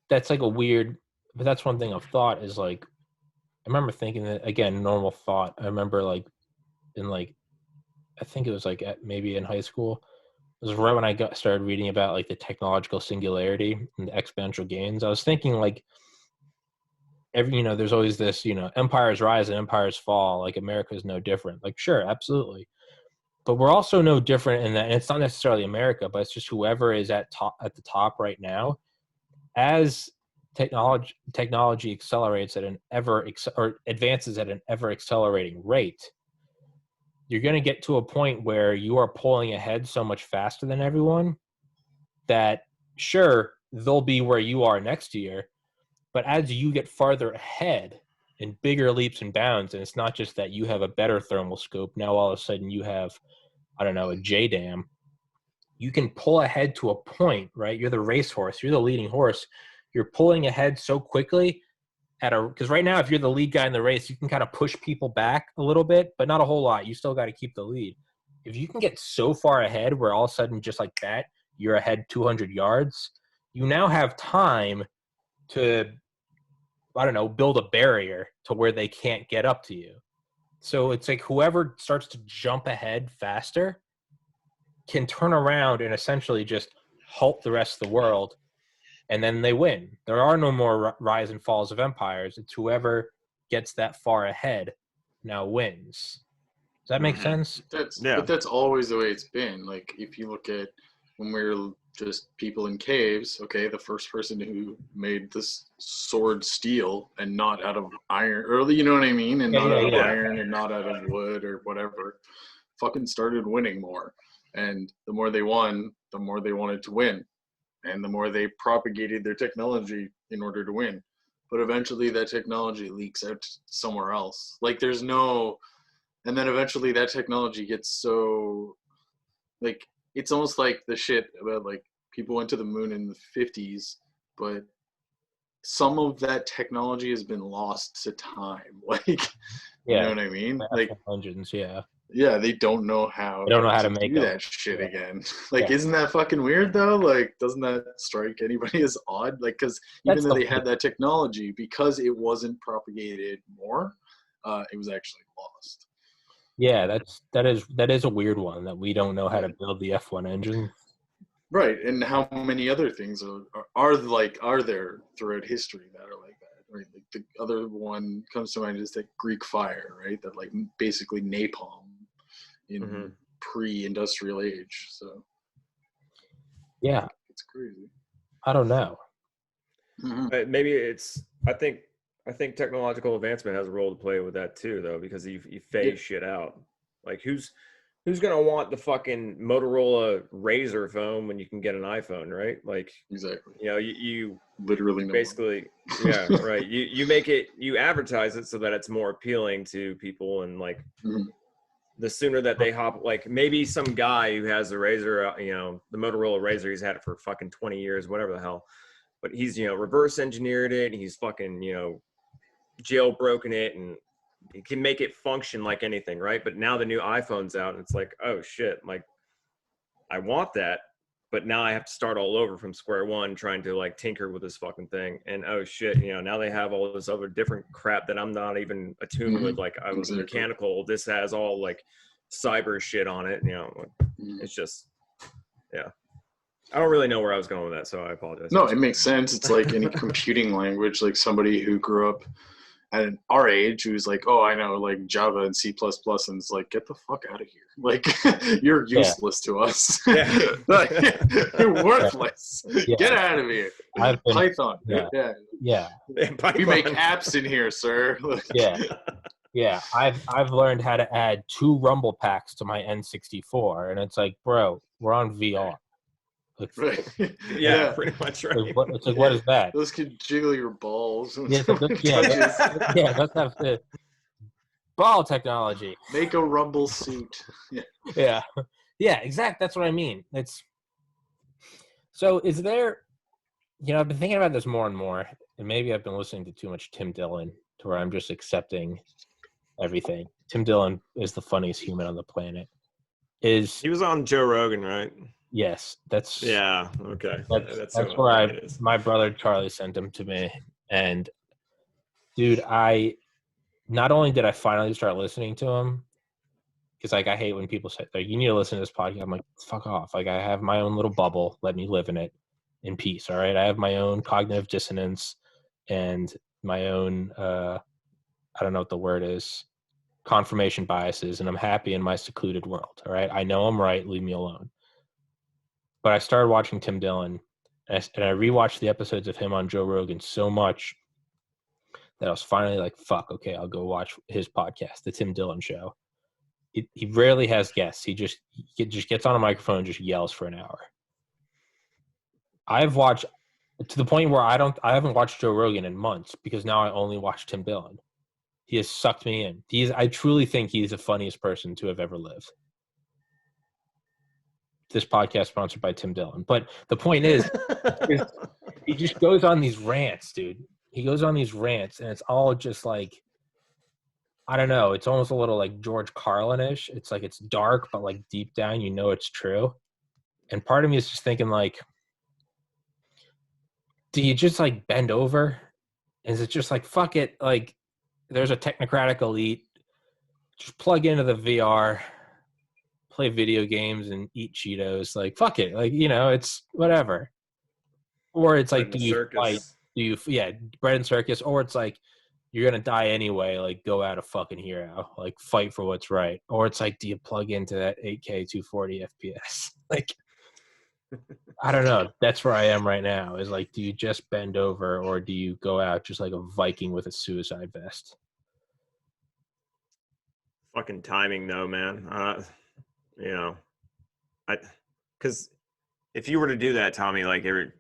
That's like a weird, but that's one thing I've thought is like, I remember thinking that, again, normal thought. I remember like in like, I think it was like maybe in high school. It was right when I started reading about like the technological singularity and the exponential gains. I was thinking like there's always this, empires rise and empires fall. Like America is no different. Like, sure, absolutely. But we're also no different in that, and it's not necessarily America, but it's just whoever is at the top right now. As technology accelerates at advances at an ever accelerating rate, you're going to get to a point where you are pulling ahead so much faster than everyone that sure, they'll be where you are next year, but as you get farther ahead in bigger leaps and bounds, and it's not just that you have a better thermal scope, now all of a sudden you have, I don't know, a JDAM. You can pull ahead to a point, right? You're the racehorse. You're the leading horse. You're pulling ahead so quickly because right now, if you're the lead guy in the race, you can kind of push people back a little bit, but not a whole lot. You still got to keep the lead. If you can get so far ahead where all of a sudden, just like that, you're ahead 200 yards, you now have time to I don't know, build a barrier to where they can't get up to you. So it's like whoever starts to jump ahead faster can turn around and essentially just halt the rest of the world, and then they win. There are no more rise and falls of empires. It's whoever gets that far ahead now wins. Does that make sense? But that's always the way it's been. Like, if you look at when we were just people in caves, okay, the first person who made this sword steel and not out of iron, or you know what I mean, and not out of iron and not out of wood or whatever, fucking started winning more. And the more they won, the more they wanted to win. And the more they propagated their technology in order to win. But eventually that technology leaks out somewhere else. Like, there's no... And then eventually that technology gets so... Like, it's almost like the shit about, like, people went to the moon in the 50s, but some of that technology has been lost to time. Like, you know what I mean? Like, engines, yeah, they don't know how. They don't know how to make do that shit again. Like, isn't that fucking weird though? Like, doesn't that strike anybody as odd? Like, because even though they had that technology, because it wasn't propagated more, it was actually lost. Yeah, that is a weird one, that we don't know how to build the F1 engine. Right, and how many other things are there throughout history that are like that? Right, like the other one comes to mind is that Greek fire, right? That, like, basically napalm in pre-industrial age. So yeah, it's crazy. I don't know. Maybe it's. I think technological advancement has a role to play with that too, though, because you phase shit out. Like, who's gonna want the fucking Motorola Razr phone when you can get an iPhone, right? Like, exactly. You know, you literally basically, right. You make it, you advertise it so that it's more appealing to people, and like the sooner that they hop, like maybe some guy who has a Razr, you know, the Motorola Razr, he's had it for fucking 20 years, whatever the hell, but he's, you know, reverse engineered it, and he's fucking, you know, jailbroken it, and he can make it function like anything, right? But now the new iPhone's out, and it's like, oh shit, like I want that, but now I have to start all over from square one trying to like tinker with this fucking thing. And oh shit, you know, now they have all this other different crap that I'm not even attuned with. Like, I was mechanical. This has all like cyber shit on it. You know, it's just, I don't really know where I was going with that, so I apologize. No, it makes sense. It's like any computing language, like somebody who grew up at our age who's like, oh, I know like Java and C++, and it's like, get the fuck out of here. Like, you're useless to us. Like, you're worthless. Get out of here. Python. Python. We make apps in here, sir. I've learned how to add 2 rumble packs to my N64, and it's like, bro, we're on VR. Right. Pretty much right. It's like, what is that? Those could jiggle your balls. Let's have the ball technology. Make a rumble suit. Yeah, exactly. That's what I mean. So is there, you know, I've been thinking about this more and more, and maybe I've been listening to too much Tim Dillon to where I'm just accepting everything. Tim Dillon is the funniest human on the planet. He was on Joe Rogan, right? Yes, that's okay. That's where my brother Charlie sent him to me, and dude, I not only did I finally start listening to him, because like I hate when people say like, you need to listen to this podcast. I'm like, fuck off. Like, I have my own little bubble. Let me live in it in peace. All right, I have my own cognitive dissonance and my own I don't know what the word is, confirmation biases, and I'm happy in my secluded world. All right, I know I'm right. Leave me alone. But I started watching Tim Dillon, and I rewatched the episodes of him on Joe Rogan so much that I was finally like, fuck, okay, I'll go watch his podcast, The Tim Dillon Show. He rarely has guests. He just gets on a microphone and just yells for an hour. I've watched to the point where I haven't watched Joe Rogan in months, because now I only watch Tim Dillon. He has sucked me in. I truly think he's the funniest person to have ever lived. This podcast sponsored by Tim Dillon. But the point is he just goes on these rants, dude. He goes on these rants, and it's all just like, I don't know. It's almost a little like George Carlin-ish. It's like, it's dark, but like deep down, you know it's true. And part of me is just thinking like, do you just like bend over Is it just like, fuck it, like there's a technocratic elite, just plug into the VR, play video games and eat Cheetos, like fuck it, like, you know, it's whatever. Or it's like, Bread and do you fight? circus. Bread and circus, or it's like you're gonna die anyway, like go out a fucking hero, like fight for what's right. Or it's like, do you plug into that 8K 240 FPS? Like, I don't know. That's where I am right now. Is like, do you just bend over, or do you go out just like a Viking with a suicide vest? Fucking timing though, man. You know, because if you were to do that, Tommy, like every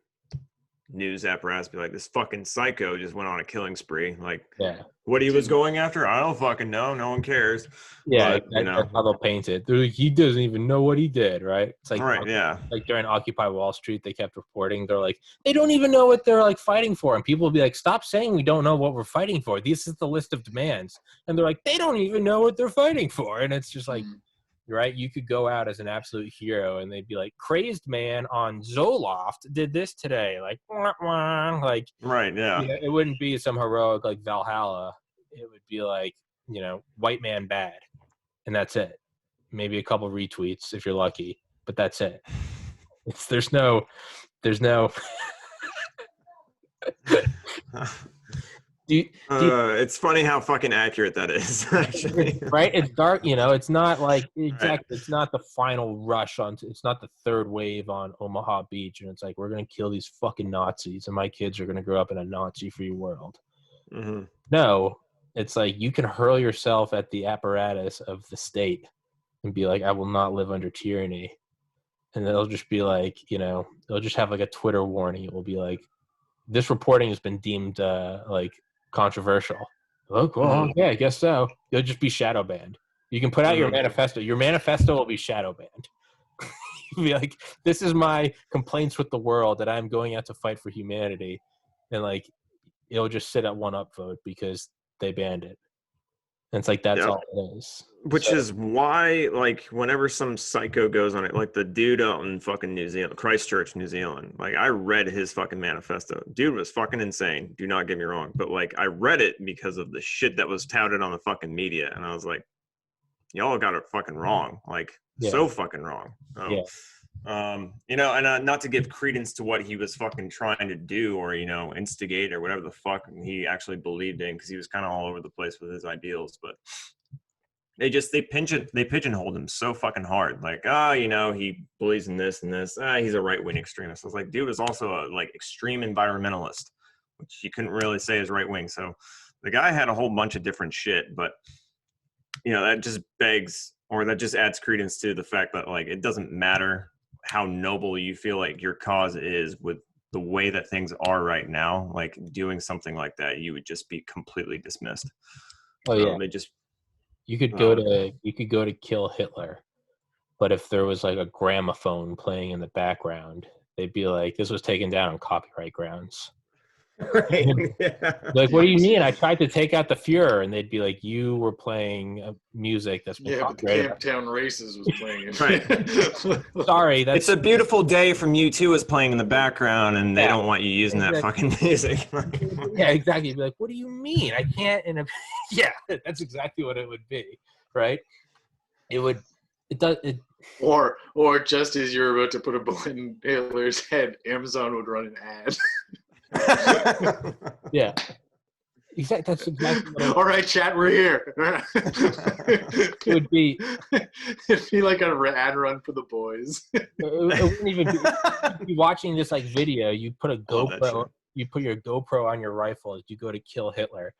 news apparatus be like, this fucking psycho just went on a killing spree. Like, Yeah. what he was going after, I don't fucking know. No one cares. Yeah, But, you know, that's how they'll paint it. They're like, he doesn't even know what he did, right? It's like, right, yeah. like during Occupy Wall Street, they kept reporting. They're like, they don't even know what they're like fighting for, and people will be like, stop saying we don't know what we're fighting for. This is the list of demands, and they're like, they don't even know what they're fighting for, and it's just like, right? You could go out as an absolute hero, and they'd be like, crazed man on Zoloft did this today, like, wah, wah. Like, Right, yeah. you know, it wouldn't be some heroic like Valhalla. It would be like, you know, white man bad, and that's it. Maybe a couple retweets if you're lucky, but that's it. There's no. It's funny how fucking accurate that is, actually. Right? It's dark, you know. It's not like exactly. Right. It's not the final rush on. It's not the third wave on Omaha Beach, and it's like, we're gonna kill these fucking Nazis, and my kids are gonna grow up in a Nazi-free world. Mm-hmm. No, it's like you can hurl yourself at the apparatus of the state and be like, I will not live under tyranny. And they'll just be like, you know, they'll just have like a Twitter warning. It will be like, this reporting has been deemed like controversial. Look, well, yeah, I guess so. You'll just be shadow banned. You can put out your manifesto. Your manifesto will be shadow banned. You'll be like, this is my complaints with the world that I'm going out to fight for humanity. And like, it'll just sit at one upvote because they banned it. And it's like, that's all it is. Which is why, like, whenever some psycho goes on it, like the dude out in fucking New Zealand, Christchurch, New Zealand, like, I read his fucking manifesto. Dude was fucking insane. Do not get me wrong. But, like, I read it because of the shit that was touted on the fucking media. And I was like, y'all got it fucking wrong. Like, so fucking wrong. You know, and not to give credence to what he was fucking trying to do or, you know, instigate or whatever the fuck he actually believed in, because he was kind of all over the place with his ideals, but they pigeonholed him so fucking hard. Like, you know, he believes in this and this. He's a right-wing extremist. I was like, dude is also a like extreme environmentalist, which you couldn't really say is right-wing. So the guy had a whole bunch of different shit, but you know, that just begs, or that just adds credence to the fact that, like, it doesn't matter how noble you feel like your cause is with the way that things are right now. Like, doing something like that, you would just be completely dismissed. Oh yeah. They just, you could go to kill Hitler, but if there was like a gramophone playing in the background, they'd be like, this was taken down on copyright grounds. right. Like, what do you mean? I tried to take out the Fuhrer, and they'd be like, you were playing music that's been but the Camptown Races was playing it. Right. Sorry, It's a Beautiful Day from U2 is playing in the background, and they don't want you using that fucking music. Yeah, exactly. You'd be like, what do you mean? I can't. Yeah, that's exactly what it would be, right? Or just as you're about to put a bullet in Hitler's head, Amazon would run an ad. Yeah. Exactly. That's exactly what all right, chat, we're here. It would be. It'd be like an ad run for the boys. It wouldn't even be. You'd be watching this like video. You put a GoPro. You put your GoPro on your rifle as you go to kill Hitler.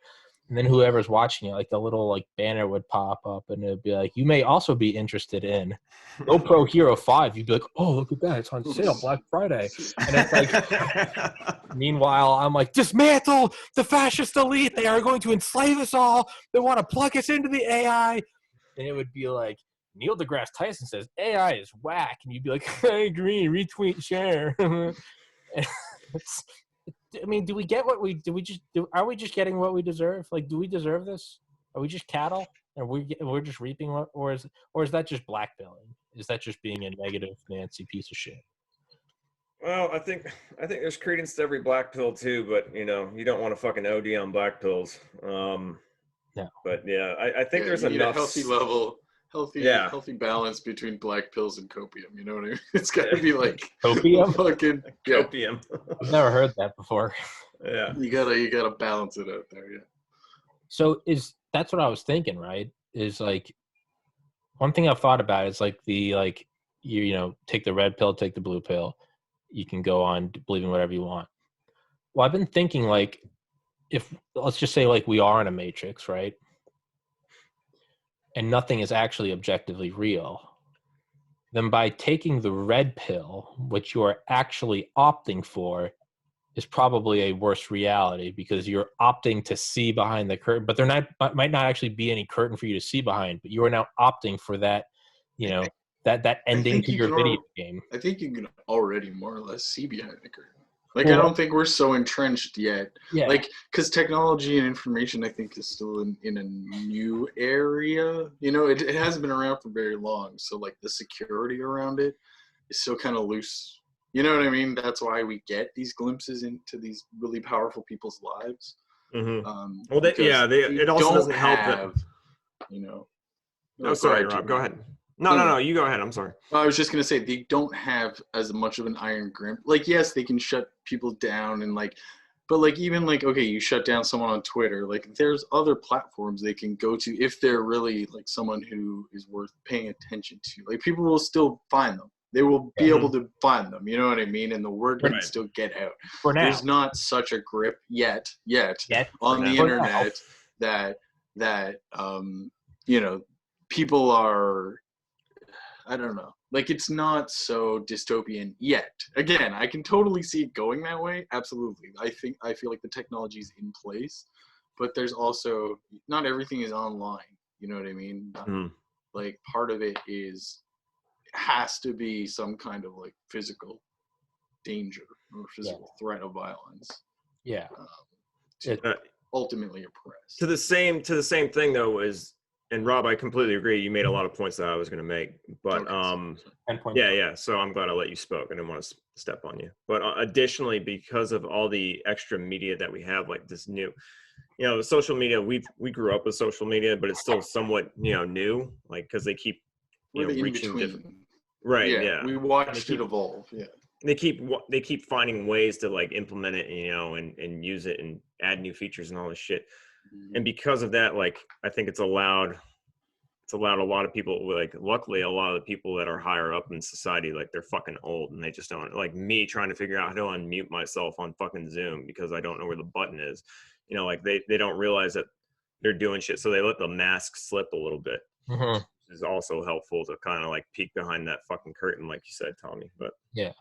And then whoever's watching it, like the little like banner would pop up, and it'd be like, you may also be interested in GoPro Hero 5. You'd be like, oh, look at that. It's on sale Black Friday. And it's like, meanwhile, I'm like, dismantle the fascist elite. They are going to enslave us all. They want to plug us into the AI. And it would be like, Neil deGrasse Tyson says AI is whack. And you'd be like, I agree, retweet, share. I mean, do we get what are we just getting what we deserve? Like, do we deserve this? Are we just cattle? And we're just reaping what, or is that just blackbilling? Is that just being a negative Nancy piece of shit? Well, I think there's credence to every black pill too, but you don't want to fucking OD on black pills. No. But yeah, I think there's you need enough a healthy level, Yeah. healthy balance between black pills and copium. You know what I mean? It's got to be like Copium? fucking Copium. I've never heard that before. Yeah. You gotta balance it out there. Yeah. So that's what I was thinking, right? Is like one thing I've thought about is like you take the red pill, take the blue pill. You can go on believing whatever you want. Well, I've been thinking like if let's just say like we are in a matrix, right? And nothing is actually objectively real. Then by taking the red pill, which you are actually opting for, is probably a worse reality because you're opting to see behind the curtain, but might not actually be any curtain for you to see behind, but you are now opting for that, that ending to your video game. I think you can already more or less see behind the curtain. Like, I don't think we're so entrenched yet. Yeah. Like, because technology and information, I think, is still in a new area. It hasn't been around for very long. So, like, the security around it is still kind of loose. You know what I mean? That's why we get these glimpses into these really powerful people's lives. Mm-hmm. It also doesn't help that. Oh, sorry, Rob. Go ahead. No, you go ahead. I'm sorry. I was just going to say, they don't have as much of an iron grip. Like, yes, they can shut people down but even okay, you shut down someone on Twitter. Like, there's other platforms they can go to if they're really like someone who is worth paying attention to. Like, people will still find them. They will be able to find them. You know what I mean? And the word can still get out. For now. There's not such a grip yet on the internet that people are, I don't know. Like, it's not so dystopian yet. Again, I can totally see it going that way. Absolutely. I feel like the technology is in place, but there's also not everything is online. You know what I mean? Like, part of it has to be some kind of like physical danger or physical threat of violence. Yeah. To ultimately oppress. To the same thing though is, and Rob, I completely agree. You made a lot of points that I was going to make, but yeah. So I'm glad I let you spoke. I didn't want to step on you. But additionally, because of all the extra media that we have, like this new, social media, we grew up with social media, but it's still somewhat new, like because they keep reaching different. Right. Yeah. We watched it evolve. Yeah. They keep finding ways to like implement it, and use it and add new features and all this shit. And because of that, like, I think it's allowed a lot of people, like, luckily a lot of the people that are higher up in society, like, they're fucking old and they just don't, like me trying to figure out how to unmute myself on fucking Zoom because I don't know where the button is. Like they don't realize that they're doing shit. So they let the mask slip a little bit. Mm-hmm. Which is also helpful to kind of like peek behind that fucking curtain, like you said, Tommy. But yeah.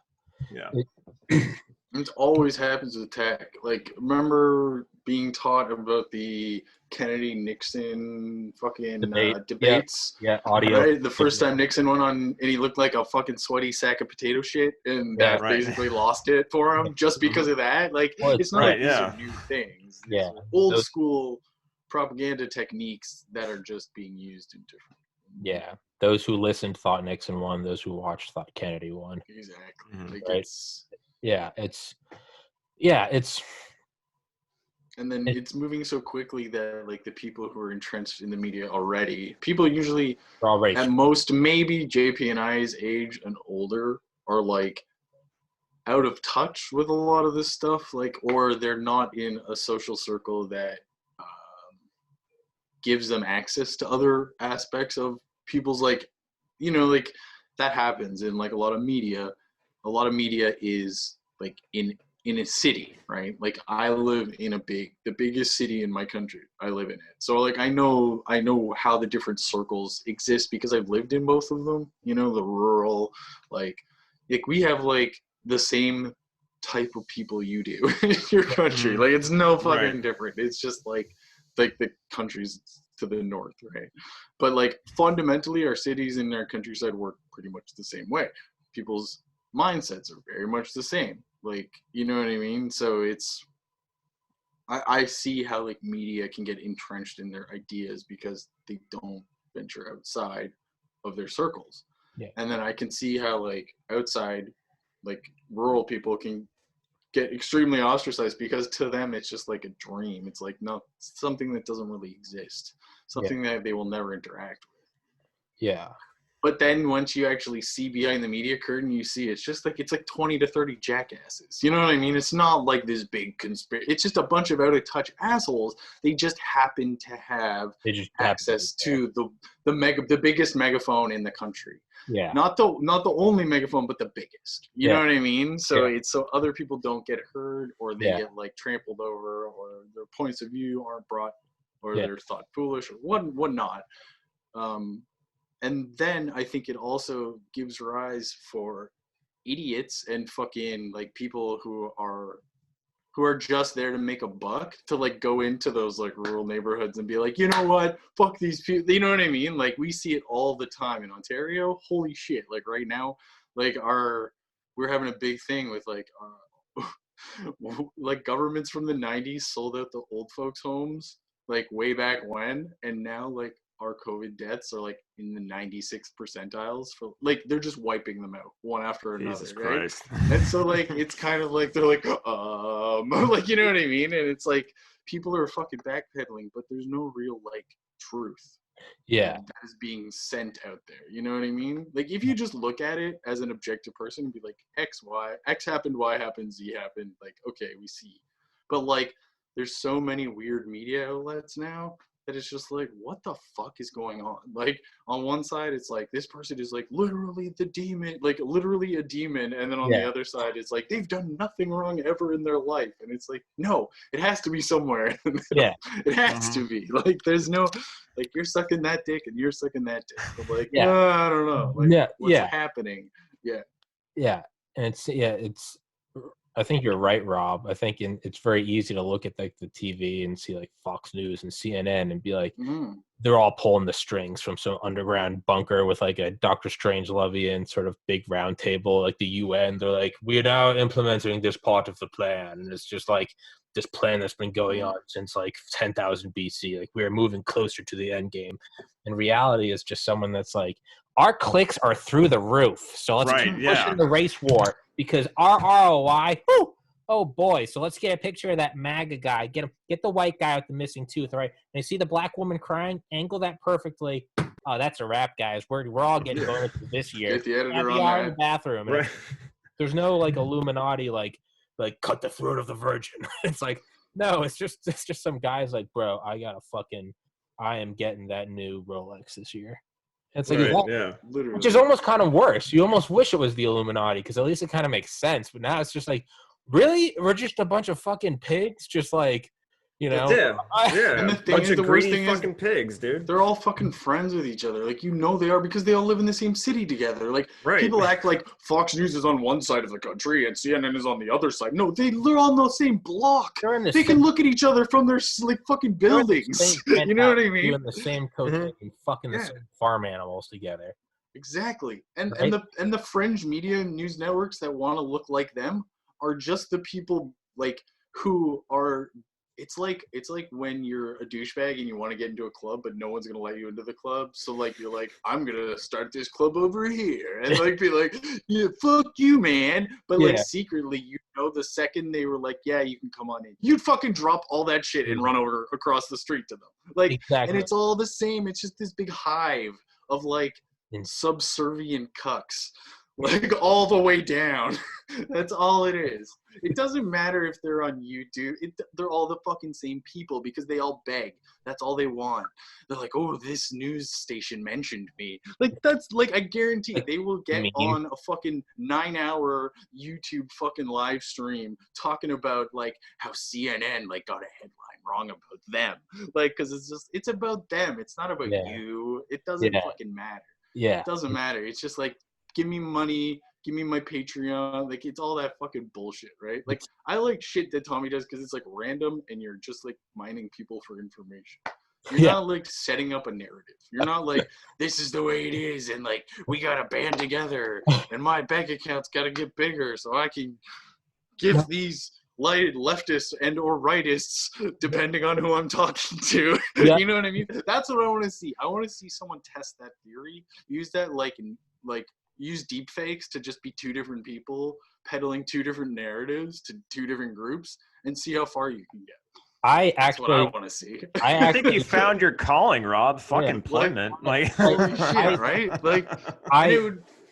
It always happens with tech. Like, remember being taught about the Kennedy-Nixon fucking debates? Yeah, audio. Right? The first time Nixon went on, and he looked like a fucking sweaty sack of potato shit, and that basically lost it for him just because of that. Like, it's not like these are new things. Yeah. Old school propaganda techniques that are just being used in different. Yeah. Those who listened thought Nixon won. Those who watched thought Kennedy won. Exactly. Like, right? It's and then it's moving so quickly that like the people who are entrenched in the media already, people usually at most maybe JP and I's age and older are like out of touch with a lot of this stuff, like, or they're not in a social circle that gives them access to other aspects of people's, like, like that happens in like a lot of media. A lot of media is like in a city, right? Like, I live in the biggest city in my country. I live in it. So like I know how the different circles exist because I've lived in both of them, the rural, like we have like the same type of people you do in your country. Like, it's no fucking different. It's just like the countries to the north, right? But like fundamentally our cities and our countryside work pretty much the same way. People's mindsets are very much the same, like, you know what I mean? So it's I see how like media can get entrenched in their ideas because they don't venture outside of their circles. And then I can see how like outside like rural people can get extremely ostracized because to them it's just like a dream. It's like something that doesn't really exist, something that they will never interact with. Yeah. But then once you actually see behind the media curtain, you see it's like 20 to 30 jackasses. You know what I mean? It's not like this big conspiracy. It's just a bunch of out of touch assholes. They just happen to have access to the biggest megaphone in the country. Yeah. Not the only megaphone, but the biggest. You know what I mean? So it's so other people don't get heard, or they get like trampled over, or their points of view aren't brought, or they're thought foolish, or whatnot. And then I think it also gives rise for idiots and fucking like people who are just there to make a buck to like go into those like rural neighborhoods and be like, you know what, fuck these people. You know what I mean? Like we see it all the time in Ontario. Holy shit! Like right now, like we're having a big thing with like like governments from the 90s sold out the old folks homes like way back when, and now like our COVID deaths are like in the 96 percentiles for like they're just wiping them out one after another. Jesus right? Christ. And so like it's kind of like they're like like you know what I mean? And it's like people are fucking backpedaling, but there's no real like truth. Yeah. That is being sent out there. You know what I mean? Like if you just look at it as an objective person and be like X happened, Y happened, Z happened, like okay, we see. But like there's so many weird media outlets now that it's just like, what the fuck is going on? Like on one side it's like this person is like literally the demon, like literally a demon, and then on the other side it's like they've done nothing wrong ever in their life, and it's like no, it has to be somewhere in the middle. It has to be like there's no like you're sucking that dick and you're sucking that dick, but like I don't know, like what's happening. And it's I think you're right, Rob. I think it's very easy to look at like the TV and see like Fox News and CNN and be like, they're all pulling the strings from some underground bunker with like a Dr. Strangelovian sort of big round table, like the UN. They're like, we're now implementing this part of the plan. And it's just like this plan that's been going on since like 10,000 BC. Like we're moving closer to the end game. And reality is just someone that's like, our clicks are through the roof. So let's keep pushing the race war because our ROI, oh boy. So let's get a picture of that MAGA guy. Get the white guy with the missing tooth, right? And you see the black woman crying, angle that perfectly. Oh, that's a wrap, guys. We're all getting bonuses this year. Get the editor on VR that. in the bathroom. Right. There's no like Illuminati like cut the throat of the virgin. It's like no, it's just some guys like, bro, I am getting that new Rolex this year. It's like literally, which is almost kind of worse. You almost wish it was the Illuminati because at least it kind of makes sense. But now it's just like, really, we're just a bunch of fucking pigs, just like, you know, And the thing bunch is, of the worst greedy thing fucking pigs, dude. They're all fucking friends with each other. Like, you know they are because they all live in the same city together. Like, people act like Fox News is on one side of the country and CNN is on the other side. No, they're on the same block. They can look at each other from their, like, fucking buildings. You know what I mean? Doing the same cocaine and fucking the same farm animals together. Exactly. And the fringe media news networks that want to look like them are just the people, like, who are... It's like when you're a douchebag and you want to get into a club, but no one's going to let you into the club. So, like, you're like, I'm going to start this club over here. And, like, be like, yeah, fuck you, man. But, like, secretly, you know, the second they were like, yeah, you can come on in, you'd fucking drop all that shit and run over across the street to them. Like, and it's all the same. It's just this big hive of, like, subservient cucks. Like, all the way down. That's all it is. It doesn't matter if they're on YouTube. They're all the fucking same people because they all beg. That's all they want. They're like, oh, this news station mentioned me. Like, that's, like, I guarantee they will get on a fucking 9-hour YouTube fucking live stream talking about, like, how CNN, like, got a headline wrong about them. Like, because it's about them. It's not about you. It doesn't fucking matter. It doesn't matter. It's just like, give me money, give me my Patreon. Like, it's all that fucking bullshit, right? Like, I like shit that Tommy does because it's, like, random and you're just, like, mining people for information. You're not, like, setting up a narrative. You're not like, this is the way it is and, like, we got to band together and my bank account's got to get bigger so I can give these leftists and or rightists, depending on who I'm talking to. You know what I mean? That's what I want to see. I want to see someone test that theory, use that, like use deep fakes to just be two different people peddling two different narratives to two different groups and see how far you can get. That's what I want to see. I think you found your calling, Rob. Fuck employment. Holy shit, right? Like,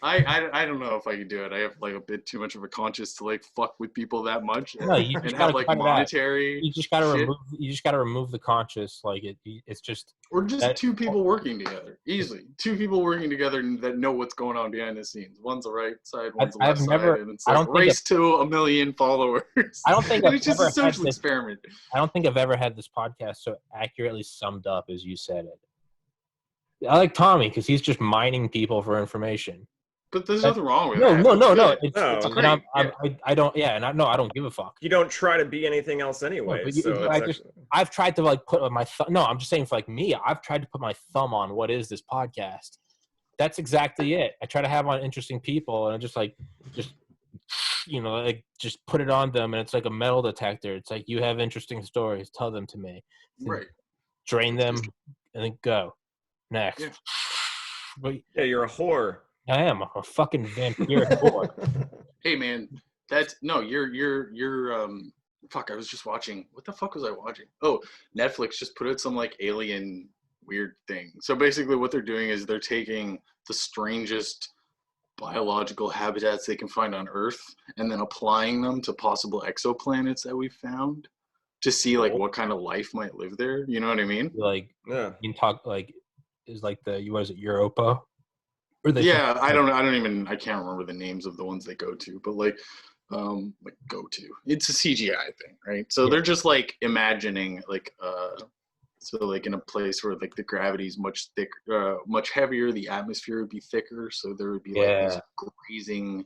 I don't know if I can do it. I have like a bit too much of a conscience to like fuck with people that much and have like monetary. You just gotta remove the conscious. Like it's just or just two people working together. Easily, two people working together that know what's going on behind the scenes. One's the right side, one's the left side, and it's like race to 1 million followers. I don't think it's just a social experiment. I don't think I've ever had this podcast so accurately summed up as you said it. I like Tommy because he's just mining people for information. But there's nothing wrong with that. No. It's great. I don't give a fuck. You don't try to be anything else anyway. I've tried to like put my I'm just saying for like me, I've tried to put my thumb on what is this podcast. That's exactly it. I try to have on interesting people and just put it on them, and it's like a metal detector. It's like, you have interesting stories, tell them to me. Right. Drain them and then go. Next. Yeah, you're a whore. I am a fucking vampire whore. Hey man, you're fuck, I was just watching, what the fuck was I watching? Oh, Netflix just put out some like alien weird thing. So basically what they're doing is they're taking the strangest biological habitats they can find on Earth and then applying them to possible exoplanets that we've found to see like what kind of life might live there. You know what I mean? Like, you can talk like, is like what is it, Europa? I can't remember the names of the ones they go to, but it's a CGI thing, right? So they're just like imagining like so like in a place where like the gravity is much thicker, much heavier, the atmosphere would be thicker, so there would be like these grazing,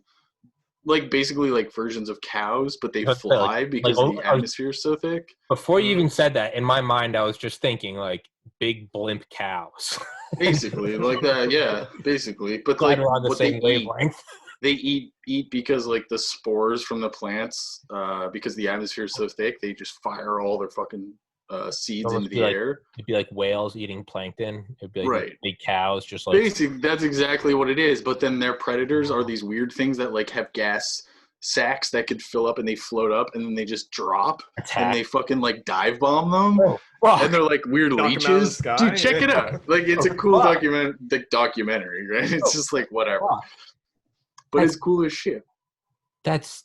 like basically like versions of cows, but they fly because the atmosphere is so thick. Before you even said that, in my mind I was just thinking like big blimp cows. Basically, like that, yeah. Basically, but like what they eat because like the spores from the plants, because the atmosphere is so thick, they just fire all their fucking seeds into the air. It'd be like whales eating plankton. It'd be like big cows, just like basically that's exactly what it is. But then their predators are these weird things that like have gas sacks that could fill up and they float up and then they just drop and they fucking like dive bomb them. And they're like weird leeches. Dude, check it out. Like it's a cool documentary, right? It's just like whatever. But it's cool as shit. That's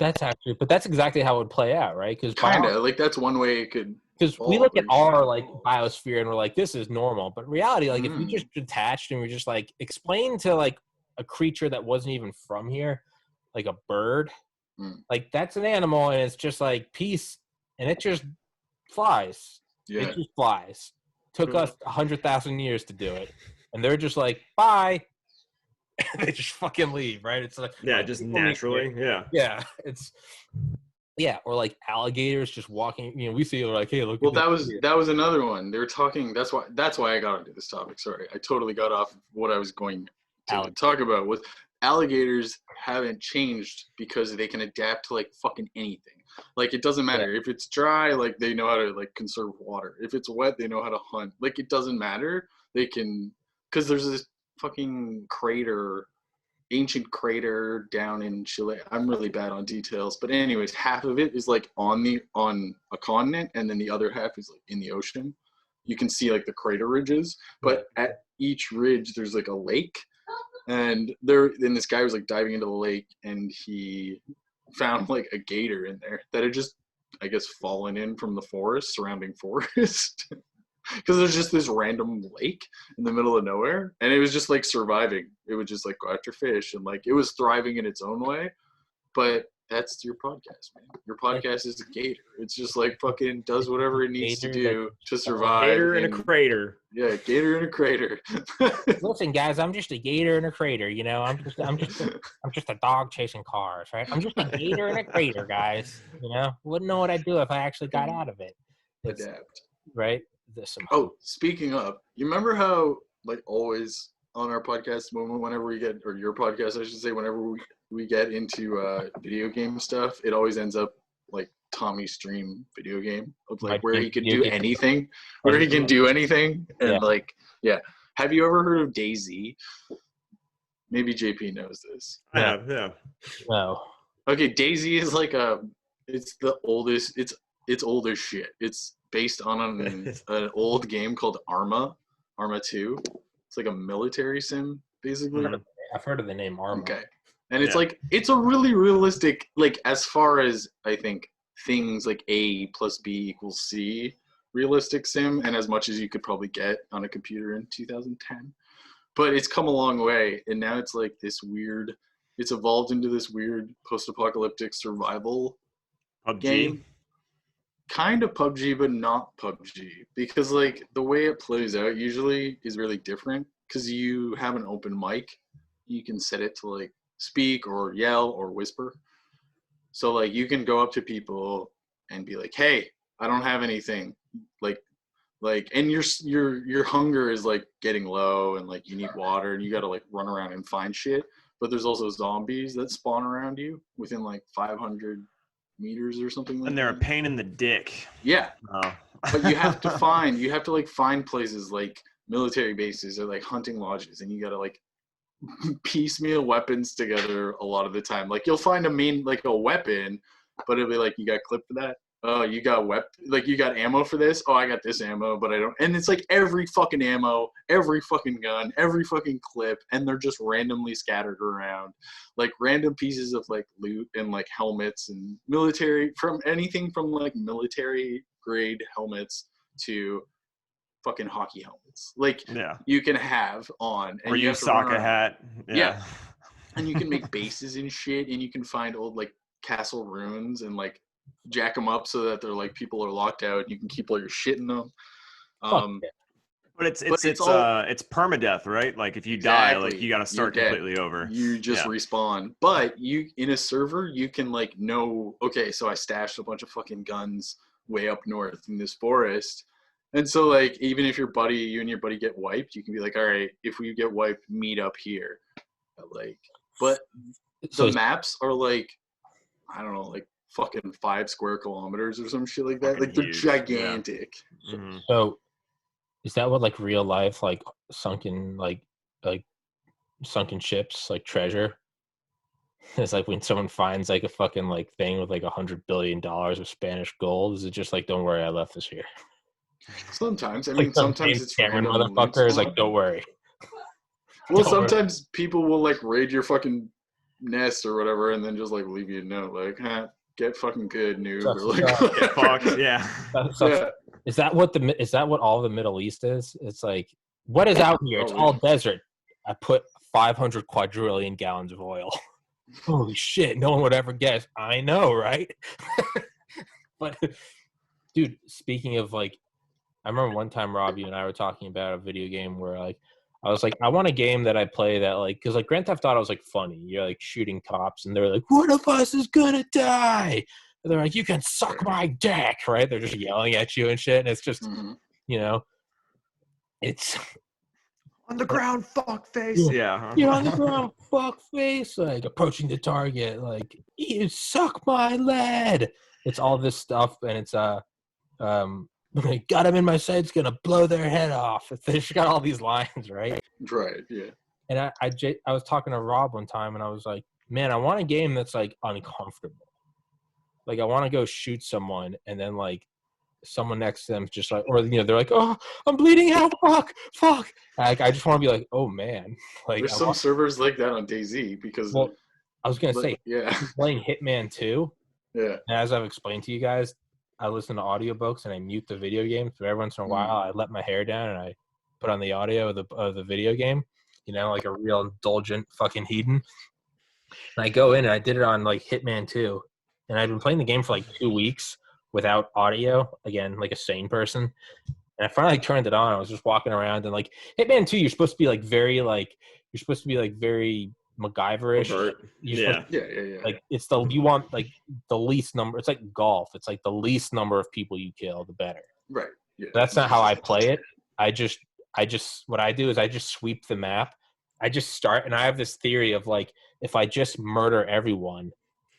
actually, but that's exactly how it would play out, right? Because like that's one way it could. Because we look at our like biosphere and we're like, this is normal. But in reality, like if we just detached and we're just like, explain to like a creature that wasn't even from here, like a bird, like that's an animal and it's just like peace and it just flies. Yeah. It just flies. Took us 100,000 years to do it. And they're just like, bye. They just fucking leave, right? It's like just naturally. Yeah. It's or like alligators just walking. You know, we see like, hey, look. Well, that was another one. They were talking. That's why I got into this topic. Sorry, I totally got off what I was going to talk about. Was alligators haven't changed because they can adapt to like fucking anything. Like it doesn't matter if it's dry. Like they know how to like conserve water. If it's wet, they know how to hunt. Like it doesn't matter. They can, because there's this fucking ancient crater down in Chile. I'm really bad on details, but anyways, half of it is like on a continent, and then the other half is like in the ocean. You can see like the crater ridges, but at each ridge there's like a lake, and this guy was like diving into the lake, and he found like a gator in there that had just, I guess, fallen in from the surrounding forest. Because there's just this random lake in the middle of nowhere, and it was just like surviving. It would just like go after fish, and like it was thriving in its own way. But that's your podcast, man. Your podcast is a gator. It's just like fucking does whatever it needs to do to survive. Gator in a crater. Yeah, gator in a crater. Listen, guys, I'm just a gator in a crater. You know, I'm just a dog chasing cars, right? I'm just a gator in a crater, guys. You know, wouldn't know what I'd do if I actually got out of it. Adapt, right? Speaking of, you remember how like always on our podcast whenever we get, or your podcast I should say, whenever we get into video game stuff, it always ends up like Tommy's stream video game of like where he can do anything, and like have you ever heard of DayZ? Maybe JP knows this. Yeah. No. Okay, DayZ is like it's the oldest. It's old as shit. It's based on an old game called Arma 2. It's like a military sim, basically. I've heard of the name Arma. Okay. And it's like, it's a really realistic, like, as far as, I think, things like A plus B equals C realistic sim, and as much as you could probably get on a computer in 2010. But it's come a long way, and now it's like this weird, it's evolved into this weird post-apocalyptic survival game. Kind of PUBG, but not PUBG. Because, like, the way it plays out usually is really different, because you have an open mic. You can set it to, like, speak or yell or whisper. So, like, you can go up to people and be like, hey, I don't have anything. Like, and your hunger is, like, getting low, and, like, you need water, and you got to, like, run around and find shit. But there's also zombies that spawn around you within, like, 500 meters or something like that. And they're a pain in the dick. Yeah. Oh. But you have to find places like military bases or like hunting lodges, and you got to like piecemeal weapons together a lot of the time. Like you'll find a weapon, but it'll be like, you got clip for that? Oh, you got you got ammo for this? Oh, I got this ammo, but I don't. And it's like every fucking ammo, every fucking gun, every fucking clip, and they're just randomly scattered around. Like random pieces of like loot and like helmets and military, from anything from like military grade helmets to fucking hockey helmets. Like you can have on. And or you sock a hat. Yeah. And you can make bases and shit, and you can find old like castle ruins and like jack them up so that they're like people are locked out and you can keep all your shit in them. But it's permadeath, right? Like if you die, like you got to start completely over. You just respawn. But you in a server, you can like okay, so I stashed a bunch of fucking guns way up north in this forest. And so like even if you and your buddy get wiped, you can be like, all right, if we get wiped, meet up here. But the maps are like, I don't know, like fucking 5 square kilometers or some shit like that. Like they're gigantic. Yeah. Mm-hmm. So is that what like real life like sunken ships like treasure? It's like when someone finds like a fucking like thing with like $100 billion of Spanish gold. Is it just like, don't worry, I left this here? Sometimes. I mean, sometimes it's Cameron motherfucker is like, don't worry. Well, sometimes people will like raid your fucking nest or whatever, and then just like leave you a note like, get fucking good, noob. Or like, get fucked. Yeah. Is that what all of the Middle East is? It's like, what is out here? It's all desert. I put 500 quadrillion gallons of oil. Holy shit! No one would ever guess. I know, right? But, dude, speaking of like, I remember one time, Rob, you and I were talking about a video game where like, I was like, I want a game that I play that like, because like Grand Theft Auto was like funny. You're like shooting cops, and they're like, one of us is gonna die. And they're like, you can suck my dick, right? They're just yelling at you and shit, and it's just, you know, it's on the ground, fuck face. Yeah. You're on the ground, fuck face. Like approaching the target, like you suck my lead. It's all this stuff, and it's got him in my sights, gonna blow their head off. They just got all these lines, right? Right. Yeah. And I was talking to Rob one time, and I was like, man, I want a game that's like uncomfortable. Like I want to go shoot someone, and then like someone next to them just like, or you know, they're like, oh, I'm bleeding out, fuck. Like I just want to be like, oh man. Like there's some servers like that on DayZ because. Well, I was gonna say, playing Hitman 2. Yeah. And as I've explained to you guys, I listen to audiobooks and I mute the video game. So every once in a while, I let my hair down and I put on the audio of the video game. You know, like a real indulgent fucking hedon. And I go in and I did it on like Hitman 2. And I'd been playing the game for like 2 weeks without audio, again, like a sane person. And I finally turned it on. I was just walking around and like Hitman 2, you're supposed to be like very MacGyver-ish. Yeah. Like it's you want like the least number. It's like golf. It's like the least number of people you kill, the better. Right. Yeah. That's not how I play it. I just what I do is I just sweep the map. I just start, and I have this theory of like, if I just murder everyone,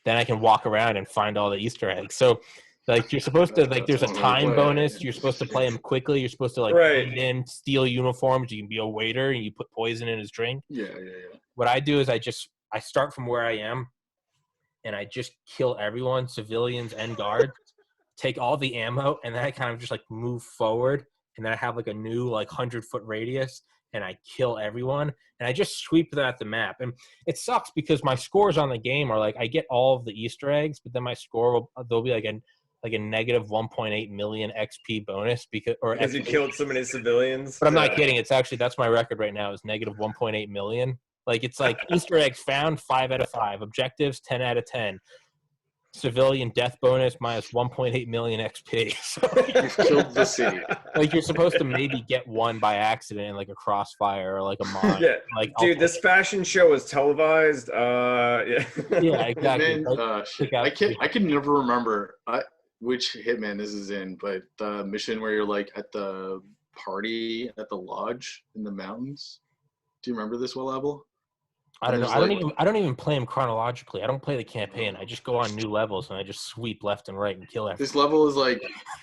then I can walk around and find all the Easter eggs. So Like you're supposed to like That's there's a one way to time play it. bonus. You're supposed to play him quickly. You're supposed to like Right. blend in, steal uniforms. You can be a waiter and you put poison in his drink. Yeah. What I do is I start from where I am and I just kill everyone, civilians and guards, take all the ammo, and then I kind of just like move forward, and then I have like a new like 100-foot radius, and I kill everyone, and I just sweep that the map. And it sucks because my scores on the game are like I get all of the Easter eggs, but then my score there'll be like a negative 1.8 million XP bonus because you killed so many civilians. But I'm not kidding. It's actually that's my record right now is negative 1.8 million. Like it's like Easter eggs found 5 out of 5, objectives 10 out of 10, civilian death bonus minus 1.8 million XP. So, You've killed the city. like you're supposed to maybe get one by accident in like a crossfire or like a mine. Yeah, like dude, this fashion show was televised. Yeah, exactly. Hitman, shit. I can never remember which Hitman this is in, but the mission where you're like at the party at the lodge in the mountains. Do you remember this, Will Abel? I don't know. I don't even play them chronologically. I don't play the campaign. I just go on new levels and I just sweep left and right and kill everything. This level is like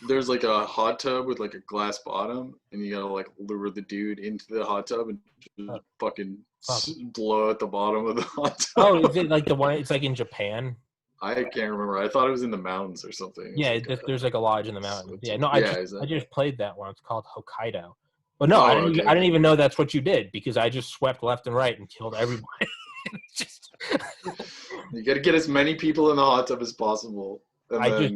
there's like a hot tub with like a glass bottom, and you gotta like lure the dude into the hot tub and just fucking blow at the bottom of the hot tub. Oh, is it like the one? It's like in Japan. I can't remember. I thought it was in the mountains or something. Yeah, there's like a lodge in the mountains. Yeah, no, I just played that one. It's called Hokkaido. But no, I didn't even know that's what you did because I just swept left and right and killed everybody. You got to get as many people in the hot tub as possible, and I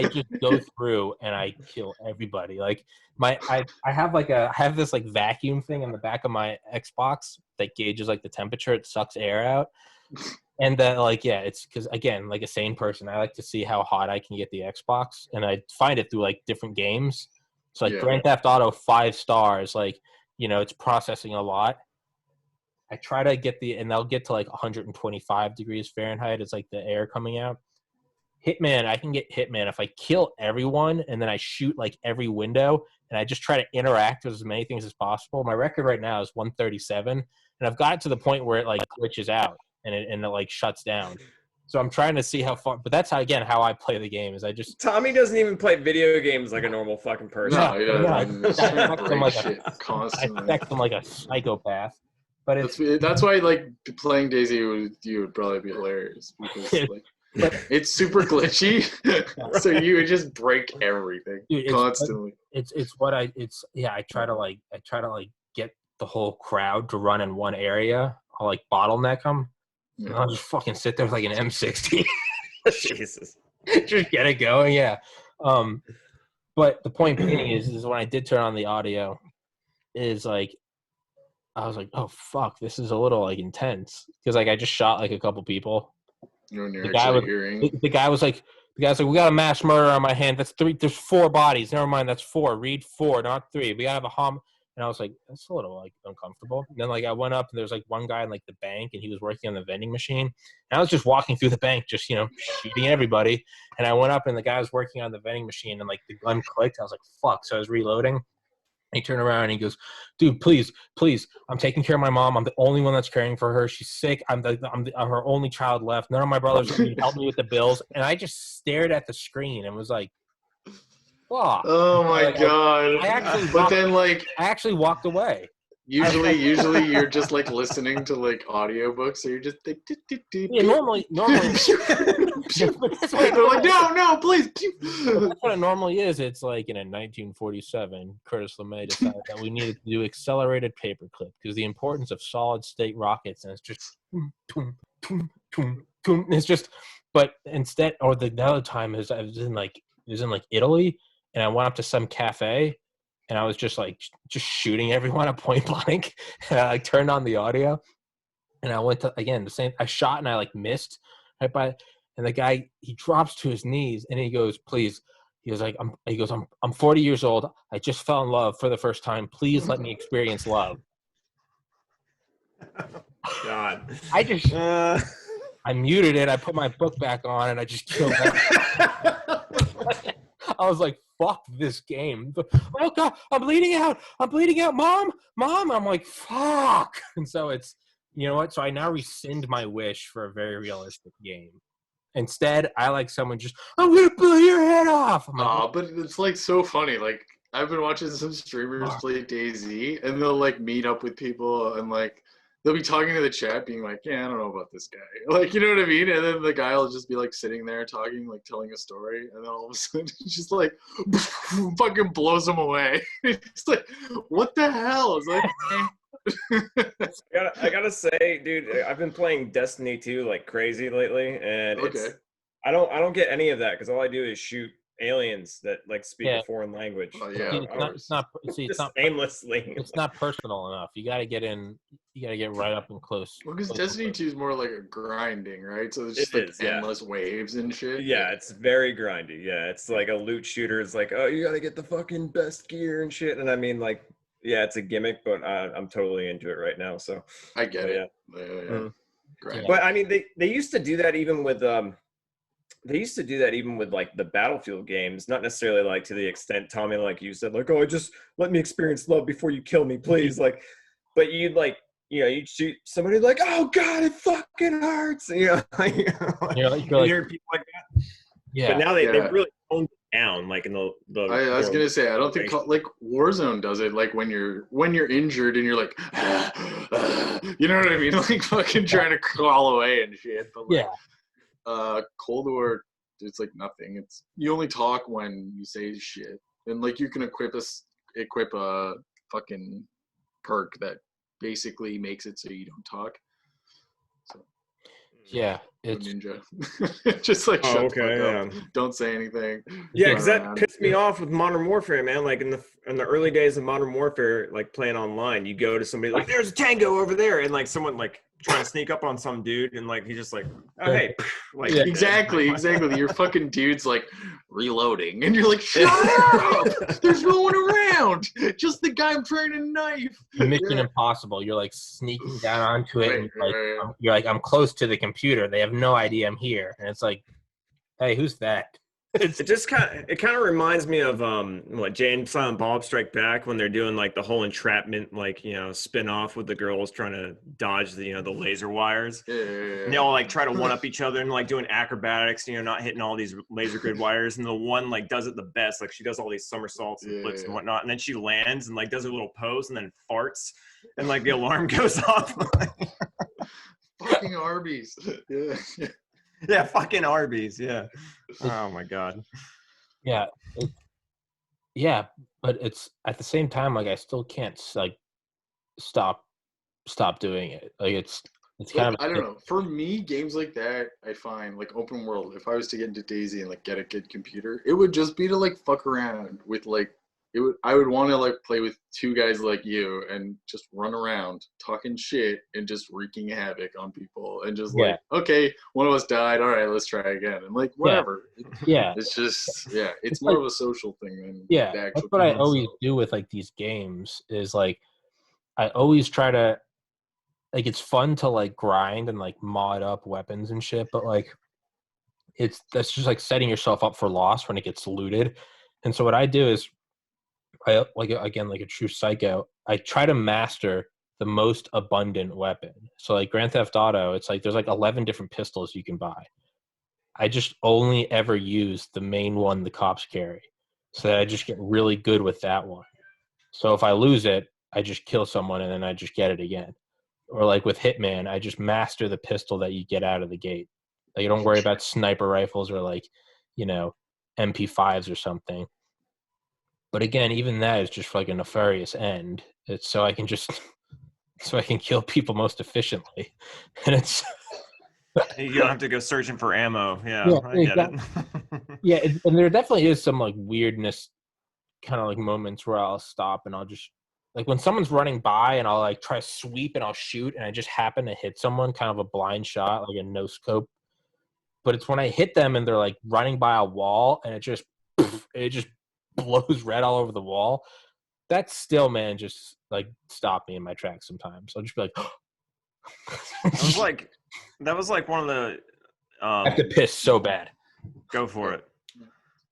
just go through and I kill everybody. Like I have this like vacuum thing in the back of my Xbox that gauges like the temperature. It sucks air out. And that, like, yeah, it's because, again, like a sane person, I like to see how hot I can get the Xbox, and I find it through, like, different games. So, like, Grand Theft Auto 5 stars, like, you know, it's processing a lot. I try to get and they'll get to, like, 125 degrees Fahrenheit. It's, like, the air coming out. Hitman, I can get Hitman if I kill everyone, and then I shoot, like, every window, and I just try to interact with as many things as possible. My record right now is 137, and I've got it to the point where it, like, glitches out. And it like shuts down. So I'm trying to see how far, but that's how I play the game is I just. Tommy doesn't even play video games like a normal fucking person. No, he doesn't. I affect him like a psychopath. But that's why like playing Daisy with you would probably be hilarious because like it's super glitchy, so you would just break everything constantly. I try to get the whole crowd to run in one area. I'll like bottleneck them. And I'll just fucking sit there with like an M60. Jesus. Just get it going, yeah. But the point being is when I did turn on the audio, is like I was like, oh fuck, this is a little like intense because like I just shot like a couple people. The guy was like, we got a mass murder on my hand. That's 3. There's 4 bodies. Never mind, that's 4. Read 4, not 3. We gotta have a And I was like, that's a little like uncomfortable. And then like I went up and there's like one guy in like the bank and he was working on the vending machine. And I was just walking through the bank, just, you know, shooting everybody. And I went up and the guy was working on the vending machine and like the gun clicked. I was like, fuck. So I was reloading. And he turned around and he goes, dude, please, I'm taking care of my mom. I'm the only one that's caring for her. She's sick. I'm her only child left. None of my brothers can help me with the bills. And I just stared at the screen and was like, fuck. Oh my god! I actually walked away. Usually you're just like listening to like audiobooks, so you're just like. Yeah, normally. They're like, no, please. That's what it normally is. It's like in 1947, Curtis LeMay decided that we needed to do accelerated paperclip because the importance of solid state rockets, and it's just. It's just, but instead, or the other time is I was in like Italy. And I went up to some cafe, and I was just shooting everyone at point blank. And I like turned on the audio, and I went to again the same. I shot and I like missed right by, and the guy he drops to his knees and he goes, "Please," he was like, "I'm 40 years old. I just fell in love for the first time. Please let me experience love." God, I muted it. I put my book back on, and I just killed that. I was like, fuck this game. Oh god, I'm bleeding out, mom. I'm like, fuck. And so it's, you know what, so I now rescind my wish for a very realistic game. Instead, I like someone just, I'm gonna blow your head off. I'm like, but it's like so funny. Like I've been watching some streamers play DayZ, and they'll like meet up with people, and like they'll be talking to the chat, being like, "Yeah, I don't know about this guy." Like, you know what I mean? And then the guy will just be like sitting there talking, like telling a story, and then all of a sudden, it's just like fucking blows him away. It's like, what the hell? It's like. I gotta say, dude, I've been playing Destiny 2 like crazy lately, and I don't get any of that because all I do is shoot aliens that like speak a foreign language. Oh, yeah, it's not aimlessly. It's not personal enough. You got to get in. You got to get right up and close. Well, because Destiny 2 is more like a grinding, right? So it's just endless waves and shit. Yeah, it's very grindy. Yeah, it's like a loot shooter. It's like, oh, you got to get the fucking best gear and shit. And I mean, like, yeah, it's a gimmick, but I'm totally into it right now. So I get it. Yeah. But I mean, they used to do that even with like the Battlefield games, not necessarily like to the extent, Tommy, like you said, like, oh, just let me experience love before you kill me, please. Like, but you'd like, you know, you'd shoot somebody like, oh God, it fucking hurts. You know, you're like hear people like that. Yeah. But now they really toned it down, like in the I was gonna say, I don't think like Warzone does it, like when you're injured and you're like, you know what I mean, like fucking trying to crawl away and shit. But like, Cold War, it's like nothing. It's you only talk when you say shit, and like you can equip a fucking perk that basically makes it so you don't talk. So yeah, it's ninja. Just like shut the fuck up. Don't say anything. Yeah, because that pissed me off with Modern Warfare, man. Like in the early days of Modern Warfare, like playing online, you go to somebody like, there's a tango over there, and like someone like trying to sneak up on some dude, and like he's just like, oh hey, like exactly. Your fucking dude's like reloading, and you're like, shut up! There's no one around. Just the guy I'm trying to knife. Mission Impossible. You're like sneaking down onto it, and you're like, I'm close to the computer. They have no idea I'm here, and it's like, hey, who's that? It kind of reminds me of what Jay and Silent Bob Strike Back, when they're doing like the whole entrapment, like, you know, spin off with the girls trying to dodge the, you know, the laser wires. And they all like try to one up each other and like doing acrobatics, you know, not hitting all these laser grid wires. And the one like does it the best, like she does all these somersaults and flips and whatnot, and then she lands and like does a little pose and then farts, and like the alarm goes off. Fucking Arby's. Yeah, fucking Arby's. Yeah. Oh my God. Yeah. But it's at the same time, like I still can't like stop doing it. Like it's kind of. I don't know. For me, games like that, I find like open world. If I was to get into DayZ and like get a good computer, it would just be to like fuck around with like. I would want to like play with two guys like you and just run around talking shit and just wreaking havoc on people and just like, okay, one of us died, all right, let's try again, and like whatever. It's just it's more of a social thing than the actual. That's what I always do with like these games is like I always try to like it's fun to like grind and like mod up weapons and shit, but like that's just like setting yourself up for loss when it gets looted. And so what I do is I like a true psycho. I try to master the most abundant weapon. So like Grand Theft Auto, it's like there's like 11 different pistols you can buy. I just only ever use the main one the cops carry, so that I just get really good with that one. So if I lose it, I just kill someone and then I just get it again. Or like with Hitman, I just master the pistol that you get out of the gate. Like you don't worry about sniper rifles or like, you know, MP5s or something. But again, even that is just for like a nefarious end. It's so I can kill people most efficiently. And it's you don't have to go searching for ammo. Yeah, I get it. And there definitely is some like weirdness kind of like moments where I'll stop and I'll just like when someone's running by and I'll like try to sweep and I'll shoot and I just happen to hit someone, kind of a blind shot, like a no scope. But it's when I hit them and they're like running by a wall and it just blows red all over the wall. That's still, man, just like stop me in my tracks sometimes. I'll just be like, that was like one of the I have to piss so bad. Go for it.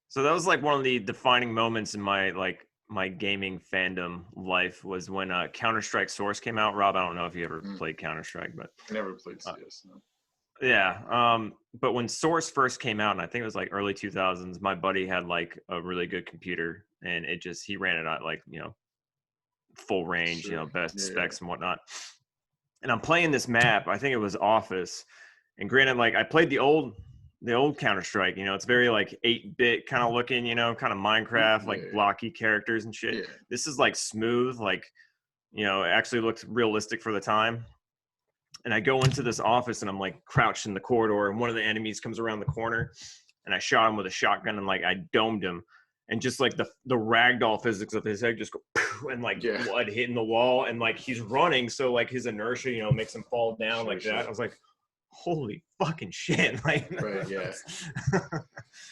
So that was like one of the defining moments in my gaming fandom life was when Counter-Strike Source came out. Rob, I don't know if you ever played Counter-Strike, but I never played CS. No. Yeah. But when Source first came out, and I think it was like early 2000s, my buddy had like a really good computer, and he ran it at like, full range, Sure. best Yeah. specs and whatnot. And I'm playing this map. I think it was Office. And granted, like I played the old Counter-Strike, it's very like 8-bit kind of looking, kind of Minecraft, like blocky characters and shit. Yeah. This is like smooth, like, it actually looked realistic for the time. And I go into this office and I'm like crouched in the corridor, and one of the enemies comes around the corner, and I shot him with a shotgun, and like I domed him. And just like the ragdoll physics of his head just go and like blood hitting the wall, and like he's running, so like his inertia, makes him fall down like that. I was like, holy fucking shit. Like, right, yeah.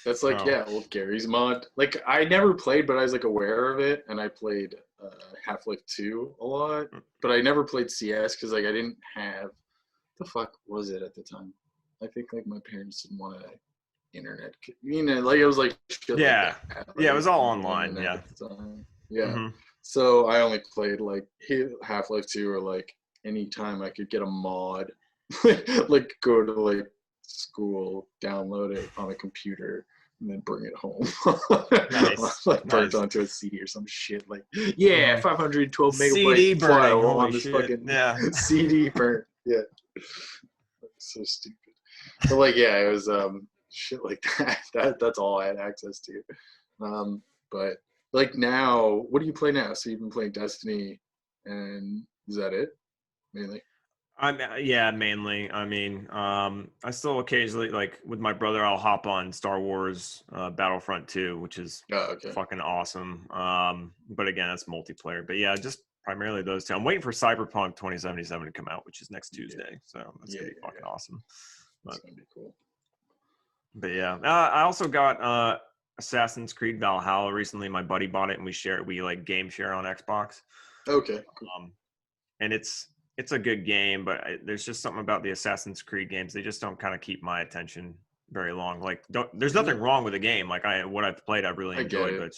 That's like, old Gary's mod. Like, I never played, but I was like aware of it, and I played Half-Life 2 a lot, but I never played CS because like I didn't have, the fuck was it at the time? I think like my parents didn't want to internet, like it was like shit like that, like, it was all online, at the time. So I only played like Half-Life 2 or like anytime I could get a mod, like go to like school, download it on a computer, and then bring it home. Nice. Like burnt onto a CD or some shit. Like 512 megabyte CD file burning, on this shit. fucking CD burnt. Yeah, so stupid. But like, it was shit like that. That's all I had access to. But like now, what do you play now? So you've been playing Destiny, and is that it mainly? Mainly. I mean, I still occasionally, like with my brother, I'll hop on Star Wars Battlefront 2, which is fucking awesome. But again, that's multiplayer. But yeah, just primarily those two. I'm waiting for Cyberpunk 2077 to come out, which is next Tuesday. So that's gonna be fucking awesome. That's gonna be cool. But yeah, I also got Assassin's Creed Valhalla recently. My buddy bought it, and we like game share on Xbox. Okay. Cool. And it's a good game, but there's just something about the Assassin's Creed games. They just don't kind of keep my attention very long. Like, there's nothing wrong with the game. Like, what I've played, I've really enjoyed. But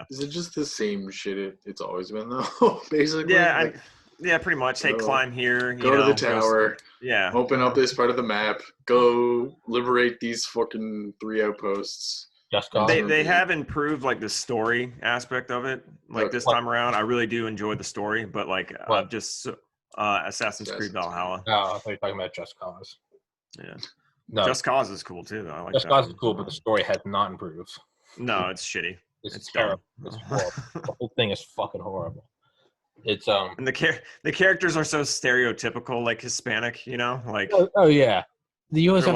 is it just the same shit it's always been though? Basically. Yeah, pretty much. Hey, climb here. Go to the tower. Open up this part of the map. Go liberate these fucking 3 outposts. Just they have improved like the story aspect of it. Like this time around, I really do enjoy the story. But like, just Assassin's Creed Valhalla. Oh, I thought you were talking about Just Cause. Yeah. No. Just Cause is cool too, though. I like Just Cause is cool, but the story has not improved. No, it's shitty. It's terrible. It's horrible. The whole thing is fucking horrible. It's and the characters are so stereotypical, like Hispanic, like yeah. You always have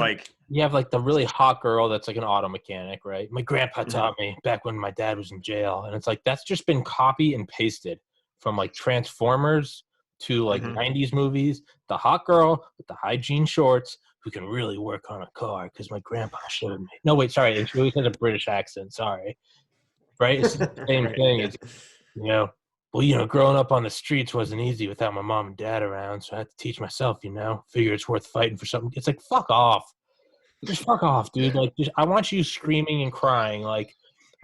like the really hot girl that's like an auto mechanic, right? My grandpa taught me back when my dad was in jail, and it's like that's just been copy and pasted from like Transformers to like 90s movies. The hot girl with the hygiene shorts who can really work on a car because my grandpa showed me. No, wait, sorry. She always has a British accent. Sorry. Right? It's the same thing. It's, growing up on the streets wasn't easy without my mom and dad around, so I had to teach myself, figure it's worth fighting for something. It's like, fuck off. Just fuck off, dude. Like, I want you screaming and crying like,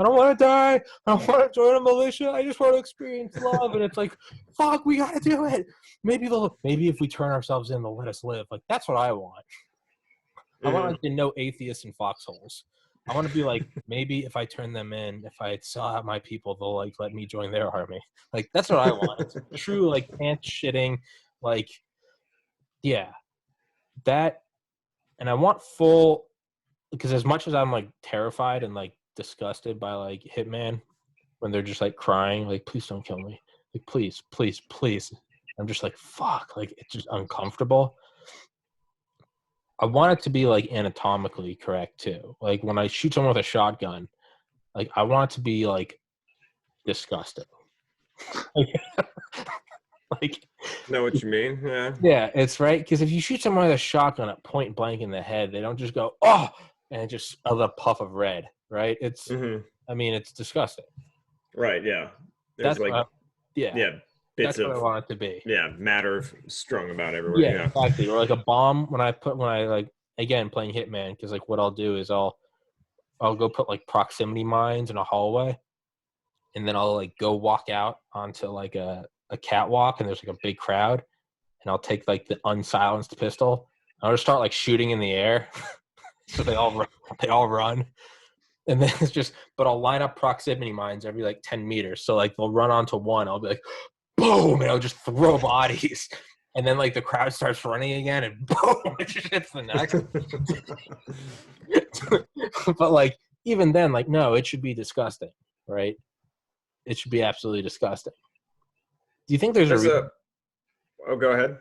I don't want to die. I don't want to join a militia. I just want to experience love. And it's like, fuck, we got to do it. Maybe if we turn ourselves in, they'll let us live. Like, that's what I want. I want like, to know atheists and foxholes. I want to be like, maybe if I turn them in, if I sell out my people, they'll like let me join their army. Like, that's what I want. It's true, like, pants shitting, like, that. And I want full, because as much as I'm like terrified and like disgusted by like Hitman when they're just like crying, like, please don't kill me. Like, please, please, please. I'm just like, fuck, like, it's just uncomfortable. I want it to be like anatomically correct too. Like when I shoot someone with a shotgun, like I want it to be like disgusting. Like, know what you mean? Yeah, it's right. Because if you shoot someone with a shotgun at point blank in the head, they don't just go, oh, and just a puff of red, right? It's, I mean, it's disgusting. Right. Yeah. There's that's what I want it to be. Yeah, matter strung about everywhere. Yeah, exactly. Or like a bomb when I like, again, playing Hitman, because like what I'll do is I'll go put like proximity mines in a hallway, and then I'll like go walk out onto like a catwalk, and there's like a big crowd, and I'll take like the unsilenced pistol, I'll just start like shooting in the air, so they all run, and then it's just. But I'll line up proximity mines every like 10 meters, so like they'll run onto one. I'll be like, boom, and I'll just throw bodies, and then like the crowd starts running again, and boom, it just hits the next. But like even then, like no, it should be disgusting, right? It should be absolutely disgusting. Do you think there's Oh, go ahead.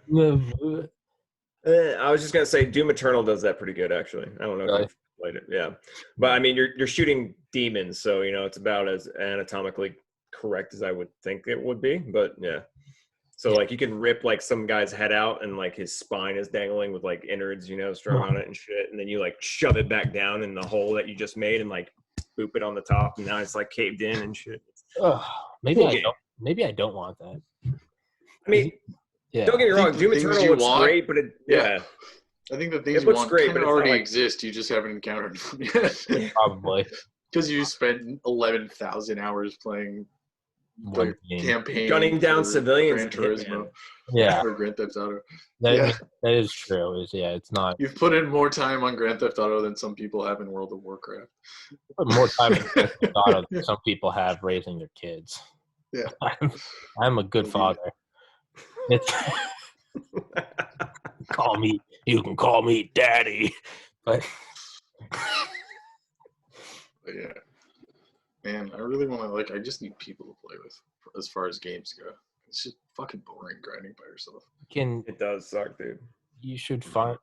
I was just gonna say Doom Eternal does that pretty good, actually. I don't know if you've played it. Yeah, but I mean, you're shooting demons, so it's about as anatomically correct as I would think it would be. But yeah, so like you can rip like some guy's head out, and like his spine is dangling with like innards, strung on it and shit, and then you like shove it back down in the hole that you just made, and like boop it on the top, and now it's like caved in and shit. Maybe I don't. Maybe I don't want that. I mean, don't get me wrong. Doom Eternal looks great, but I think the things you want kind of already exist. You just haven't encountered them yet. Probably because you spent 11,000 hours playing the campaign, gunning down civilians. Gran Turismo, or Grand Theft Auto. That is true. It's not. You've put in more time on Grand Theft Auto than some people have in World of Warcraft. Put more time in Grand Theft Auto than some people have raising their kids. Yeah, I'm a good father. It's you can call me daddy, but yeah, man, I really want to I just need people to play with as far as games go. It's just fucking boring grinding by yourself. It does suck, dude. You should find.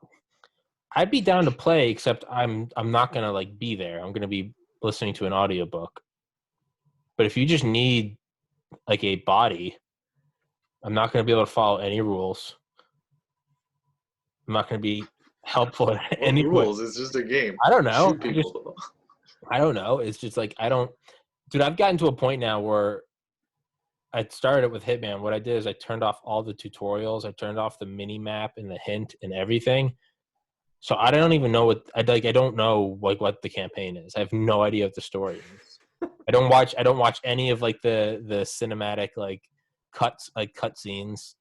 I'd be down to play, except I'm not gonna be there. I'm gonna be listening to an audiobook. But if you just need a body, I'm not going to be able to follow any rules. I'm not going to be helpful in any rules. It's just a game. I don't know. I don't know. It's just dude, I've gotten to a point now where I started with Hitman. What I did is I turned off all the tutorials. I turned off the mini map and the hint and everything. So I don't even know I don't know what the campaign is. I have no idea what the story is. I don't watch any of the cinematic cut scenes.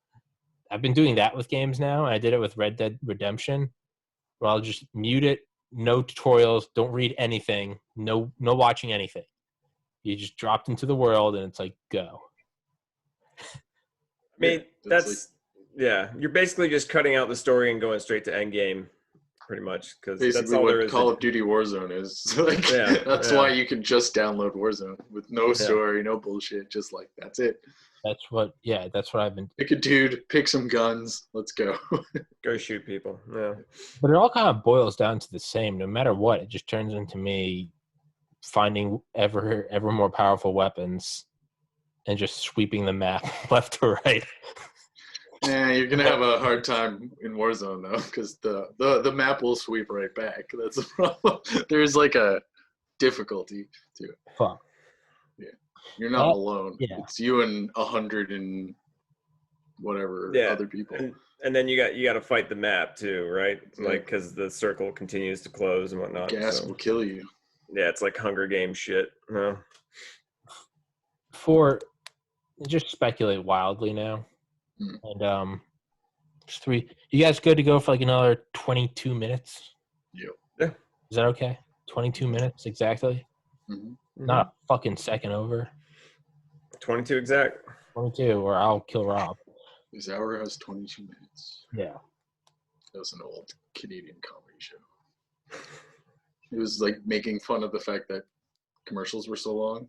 I've been doing that with games now, and I did it with Red Dead Redemption, where I'll just mute it, no tutorials, don't read anything, no watching anything. You just dropped into the world, and it's go. I mean, you're basically just cutting out the story and going straight to endgame. Pretty much, because that's all there is. Call of Duty Warzone is. That's why you can just download Warzone with no story, no bullshit. Just that's it. That's what I've been. Pick a dude, pick some guns. Let's go. Go shoot people. Yeah. But it all kind of boils down to the same. No matter what, it just turns into me finding ever more powerful weapons and just sweeping the map left to right. Yeah, you're gonna have a hard time in Warzone though, because the map will sweep right back. That's the problem. There's a difficulty to it. Fuck. Yeah, you're not alone. Yeah. It's you and 100 and whatever other people. And then you got to fight the map too, right? Because the circle continues to close and whatnot. Gas will kill you. Yeah, it's like Hunger Games shit. No. Just speculate wildly now. And just 3. You guys good to go for another 22 minutes? Yeah. Is that okay? 22 minutes exactly? Mm-hmm. Not a fucking second over. 22 exact. 22, or I'll kill Rob. This hour has 22 minutes. Yeah. That was an old Canadian comedy show. It was making fun of the fact that commercials were so long.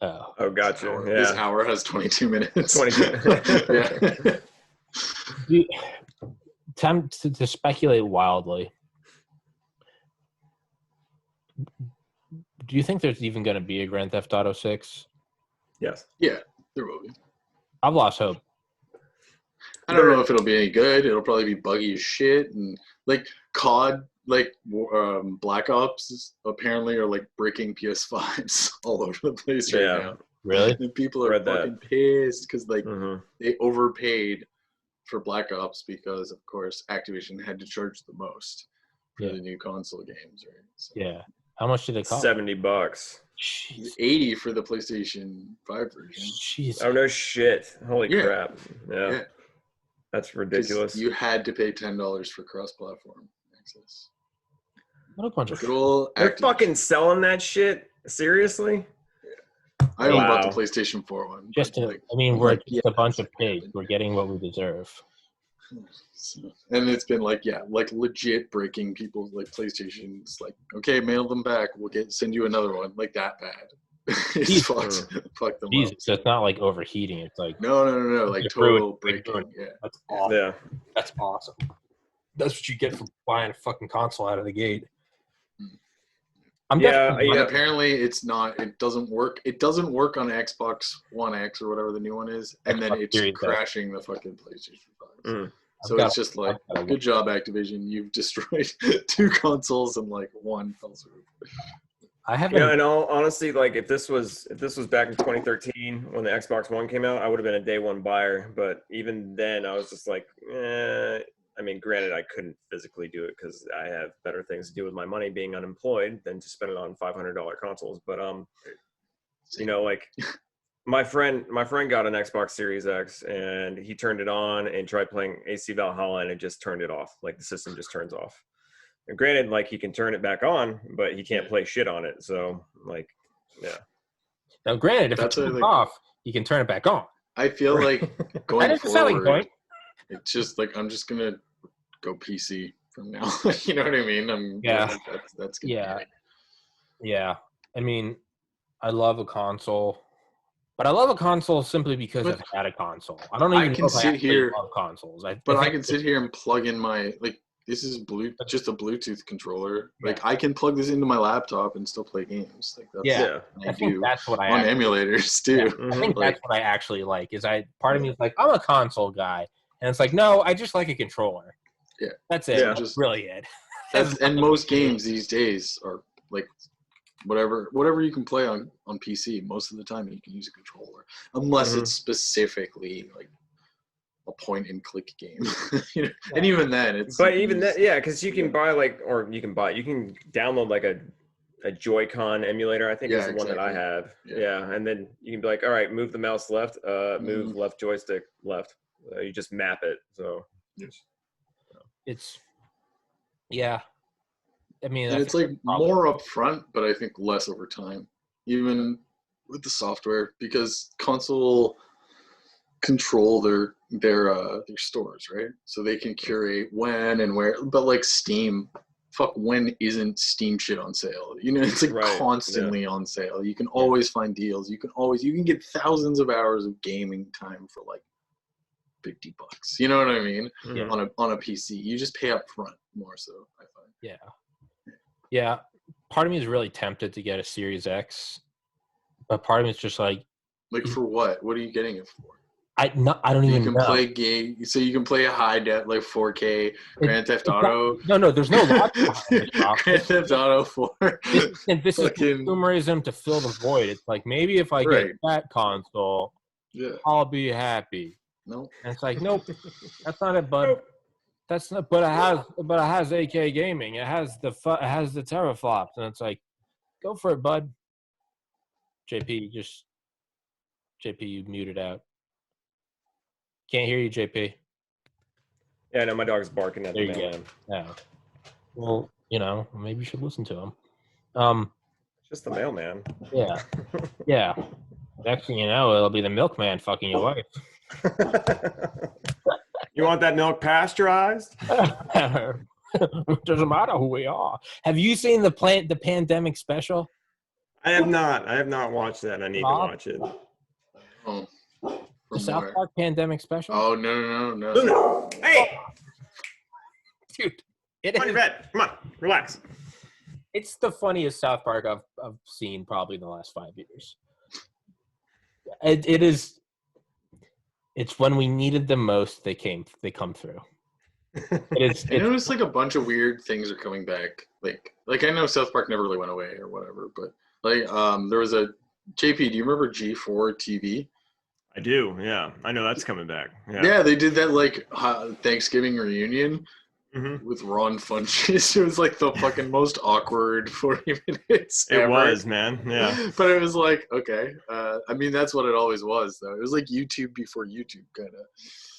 Oh, gotcha. This hour has 22 minutes. 22. Yeah. Time to speculate wildly. Do you think there's even going to be a Grand Theft Auto 6? Yes. Yeah, there will be. I've lost hope. I don't know if it'll be any good. It'll probably be buggy as shit. And COD, Black Ops apparently are bricking PS5s all over the place right now. Really? And people are fucking pissed because they overpaid for Black Ops because, of course, Activision had to charge the most for the new console games, right? So, yeah. How much did it cost? $70. Jeez. $80 for the PlayStation 5 version. Jeez. Oh no shit! Holy crap! Yeah. That's ridiculous. You had to pay $10 for cross-platform access. What a bunch of Good old They're Activision. fucking selling that shit? Seriously? I only bought Wow. the PlayStation 4 one. just to, like, I mean, we're like, just a bunch of pigs. We're getting what we deserve. So, and it's been like legit breaking people's like PlayStations. Like, okay, mail them back. We'll send you another one. Like that bad. It's fucked them Jesus, up. so it's not like overheating. It's like No. Like Like total ruined. breaking. Yeah. that's awesome. Yeah. That's awesome. That's what you get for buying a fucking console out of the gate. I'm definitely And apparently it's not. It doesn't work. It doesn't work on Xbox One X or whatever the new one is, and then it's crashing the fucking PlayStation 5. So it's just like, good job, Activision. You've destroyed 2 consoles and like 1 fell through. I haven't. In all honesty, like if this was back in 2013 when the Xbox One came out, I would have been a day one buyer. But even then, I was just like, I mean, granted, I couldn't physically do it because I have better things to do with my money being unemployed than to spend it on $500 consoles. But like my friend got an Xbox Series X and he turned it on and tried playing AC Valhalla and it just turned it off. Like the system just turns off. And granted, like he can turn it back on, but he can't play shit on it. So like, yeah. Now, granted, if it's off, you can turn it back on. I feel like going that is a selling point. It's just like I'm just gonna go PC from now. You know what I mean? That's good. Yeah. I mean, I love a console, but I love a console simply because I've had a console. I don't even know if I actually love consoles. I can sit here and plug in my this is just a Bluetooth controller. Like I can plug this into my laptop and still play games. Like I think that's what I on emulators too. Yeah. I think that's what I actually like. Part of me is like, I'm a console guy, and it's like, no, I just like a controller. Yeah, that's it. That's really it. And most games these days are like whatever you can play on PC. Most of the time, you can use a controller, unless it's specifically like a point and click game. And even then it's because you can buy you can download like a Joy-Con emulator, I think is the one that I have. And then you can be like, all right, move the mouse left, move left joystick left. You just map it. So it's I mean, and it's like more upfront, but I think less over time, even with the software, because console control their stores, right? So they can curate when and where. But like Steam, when isn't Steam shit on sale? It's like constantly on sale. You can always find deals. You can get thousands of hours of gaming time for like $50. You know what I mean? On a PC, you just pay up front more so, I find. Yeah. Part of me is really tempted to get a Series X, but part of me is just like for what? What are you getting it for? I don't even know. You can play game, so you can play a high def like 4K Grand Theft Auto. No, there's no logic. Grand Theft Auto 4. This is consumerism to fill the void. It's like maybe if I get that console, I'll be happy. No, and it's like nope, that's not it, bud. That's not. But it has AK gaming. It has the teraflops, and it's like, go for it, bud. JP, you muted out. Can't hear you, JP. Yeah, no, my dog's barking at the mailman. Yeah. Well, maybe you should listen to him. Just the mailman. Yeah. Yeah. Next thing you know, it'll be the milkman fucking your wife. You want that milk pasteurized? Doesn't matter who we are. Have you seen the pandemic special? I have not watched that. I need to watch it. Oh. The South Park pandemic special? Oh, no. Hey! Dude. Come on your bed. Come on. Relax. It's the funniest South Park I've seen probably in the last 5 years. It is. It's when we needed them most, they come through. I noticed like a bunch of weird things are coming back. Like I know South Park never really went away or whatever, but like there was a JP. Do you remember G4 TV? I do. Yeah, I know that's coming back. Yeah, they did that like Thanksgiving reunion with Ron Funches. It was like the fucking most awkward 40 minutes ever. It was, man. Yeah. But it was like, okay. I mean, that's what it always was, though. It was like YouTube before YouTube, kind of.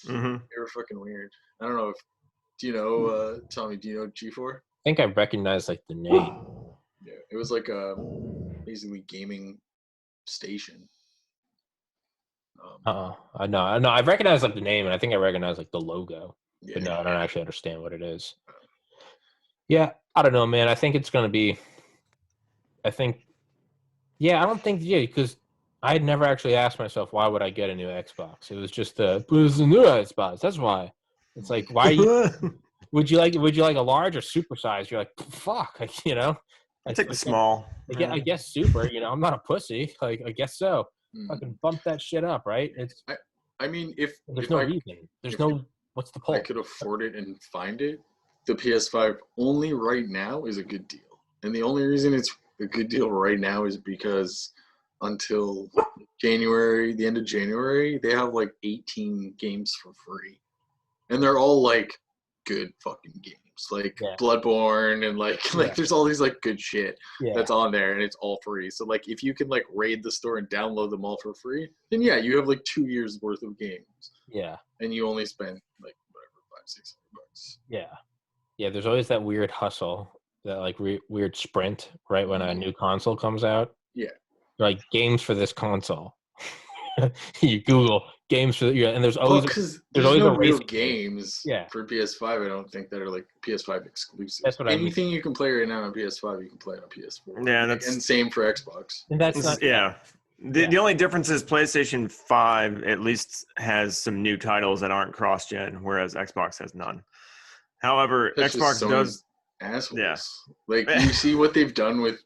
Mm-hmm. They were fucking weird. I don't know if do you know Tommy? Do you know G4? I think I recognize like the name. Yeah, it was like a basically gaming station. No, I recognize like the name, and I think I recognize like the logo, Yeah, but no, I don't actually understand what it is. Yeah, I don't know, man. I think it's gonna be. I think, yeah, I don't think because I had never actually asked myself why would I get a new Xbox. It was just it's a new Xbox. That's why. It's like why would you like a large or super size? You're like fuck, you know. I take the small. I guess super. You know, I'm not a pussy. Like I guess so. Fucking bump that shit up, right? It's. I mean, there's no reason. There's no. What's the point? I could afford it and find it. The PS5 only right now is a good deal, and the only reason it's a good deal right now is because until January, the end of January, they have like 18 games for free, and they're all like good fucking games, like Bloodborne and like there's all these like good shit that's on there, and it's all free. So like if you can like raid the store and download them all for free, then yeah, you have like 2 years worth of games. Yeah, and you only spend like whatever $500-$600. Yeah. There's always that weird hustle, that like weird sprint right when a new console comes out. Yeah, like games for this console. You Google games for and there's always there's always no real games for PS5. I don't think that are like PS5 exclusive. That's what anything I mean. You can play right now on PS5, you can play on PS4. Yeah, and same for Xbox. And that's not The only difference is PlayStation 5 at least has some new titles that aren't cross-gen, whereas Xbox has none. However, that's Xbox does assholes. Yeah. Like you see what they've done with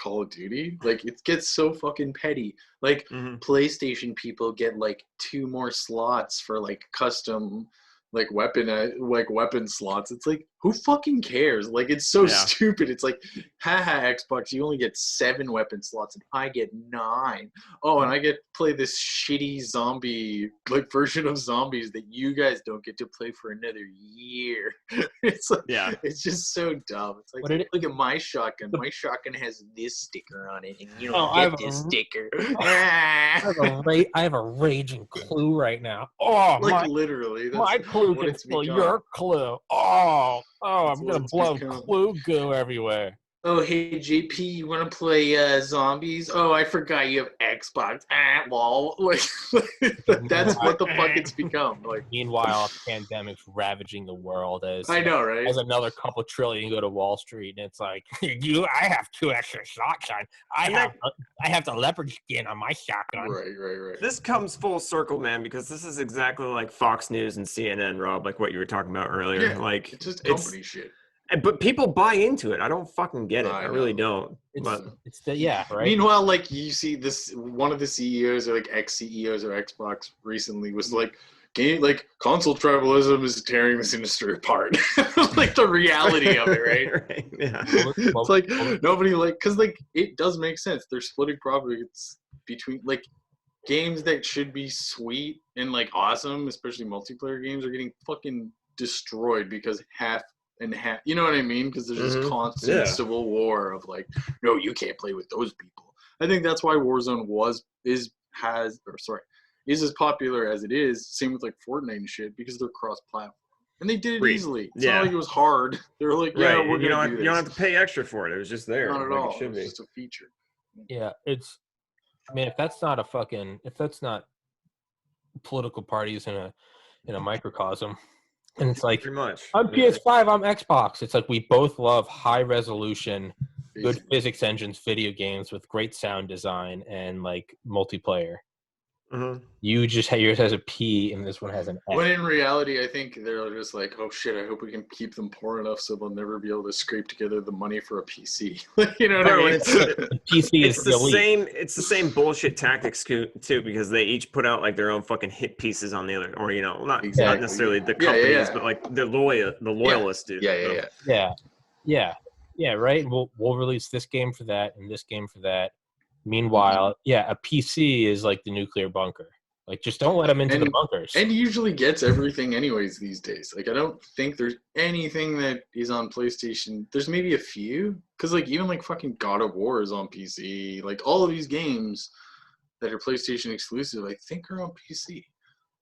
Call of Duty, like it gets so fucking petty. Like PlayStation people get like 2 more slots for like custom like weapon slots. It's like, who fucking cares? Like it's so stupid. It's like, haha, Xbox, you only get 7 weapon slots and I get 9. Oh, and I get to play this shitty zombie like version of zombies that you guys don't get to play for another year. It's like, it's just so dumb. It's like, look at my shotgun. My shotgun has this sticker on it, and you don't get this sticker. I have a raging clue right now. Oh, like literally, that's my clue can steal your clue. Oh, I'm gonna blow clue goo everywhere. Oh, hey JP, you want to play zombies? Oh, I forgot you have Xbox. Lol. Like that's what the fuck it's become. Like, meanwhile, a pandemic's ravaging the world as I know, right? As another couple trillion go to Wall Street, and it's like, I have 2 extra shotgun. I have the leopard skin on my shotgun. Right. This comes full circle, man, because this is exactly like Fox News and CNN, Rob, like what you were talking about earlier. Yeah, like it's just company shit. But people buy into it. I don't fucking get it. I really don't. Right. Meanwhile, like you see this, one of the CEOs or like ex-CEOs or Xbox recently was like, console tribalism is tearing this industry apart. Like the reality of it, right? Yeah. It's like nobody because it does make sense. They're splitting profits between like games that should be sweet and like awesome, especially multiplayer games, are getting fucking destroyed because half, you know what I mean? Because there's this constant civil war of like, no, you can't play with those people. I think that's why Warzone is as popular as it is. Same with like Fortnite and shit, because they're cross-platform, and they did it easily. It's not like it was hard. They were like, we're gonna do this. You don't have to pay extra for it. It was just there. Not at all. It should be. It's just a feature. Yeah, it's. I mean, if that's not political parties in a microcosm. And it's like, pretty much. I'm PS5, I'm Xbox. It's like we both love high resolution, good physics engines, video games with great sound design and like multiplayer. You just yours has a P and this one has an X. When in reality, I think they're just like, oh shit, I hope we can keep them poor enough so they'll never be able to scrape together the money for a PC. You know what I mean? PC is the same. It's the same bullshit tactics too, because they each put out like their own fucking hit pieces on the other, or not necessarily the companies, but like the loyalists do. Yeah. Right. We'll release this game for that and this game for that. Meanwhile, a PC is like the nuclear bunker. Like, just don't let them into the bunkers. And usually gets everything anyways these days. Like, I don't think there's anything that is on PlayStation. There's maybe a few. Because, like, even, like, fucking God of War is on PC. Like, all of these games that are PlayStation exclusive, I think are on PC.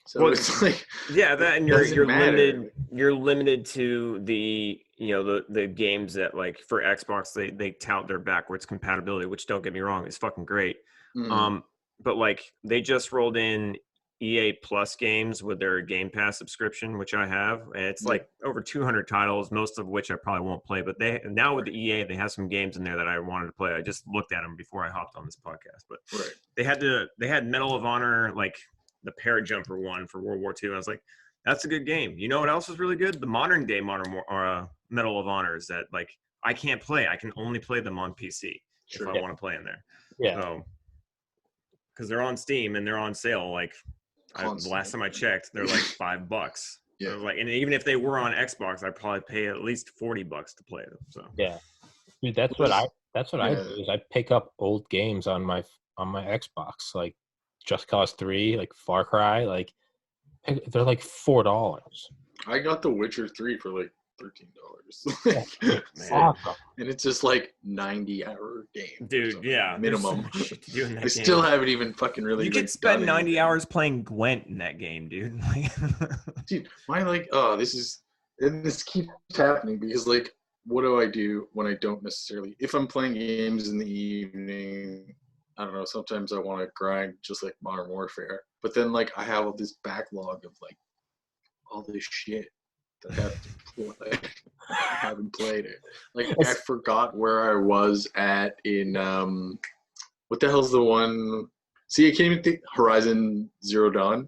So Well, it's like, yeah, that and doesn't you're matter. limited. You're limited to the the games that like for Xbox they tout their backwards compatibility, which don't get me wrong, is fucking great. mm, But like they just rolled in EA Plus games with their Game Pass subscription, which I have, and it's Yeah. like over 200 titles, most of which I probably won't play. But they now with the EA, they have some games in there that I wanted to play. I just looked at them before I hopped on this podcast, but right. they had Medal of Honor, like the Parajumper one for World War II. And I was like, that's a good game. You know what else is really good? The modern day Medal of Honors that like I can't play. I can only play them on PC Sure. if I want to play in there. Yeah. So because they're on Steam and they're on sale, like the last time I checked, they're like $5. Yeah. So like, and even if they were on Xbox, I'd probably pay at least $40 to play them. So Yeah. Dude, that's what I do is I pick up old games on my Xbox, like Just Cause 3, like Far Cry, like they're like $4. I got The Witcher 3 for like $13. Awesome. And it's just like 90-hour game. dude, yeah, minimum. there's so much shit to do in that I game. still haven't even fucking really. You like, could spend done 90 anything. hours playing Gwent in that game, dude. Dude, my like, oh, this keeps happening because like, what do I do when I don't necessarily? If I'm playing games in the evening, I don't know. Sometimes I want to grind, just like Modern Warfare. But then like, I have all this backlog of like all this shit that I have to play. I haven't played it. Like I forgot where I was at in what the hell's the one? See, I can't even think. Horizon Zero Dawn.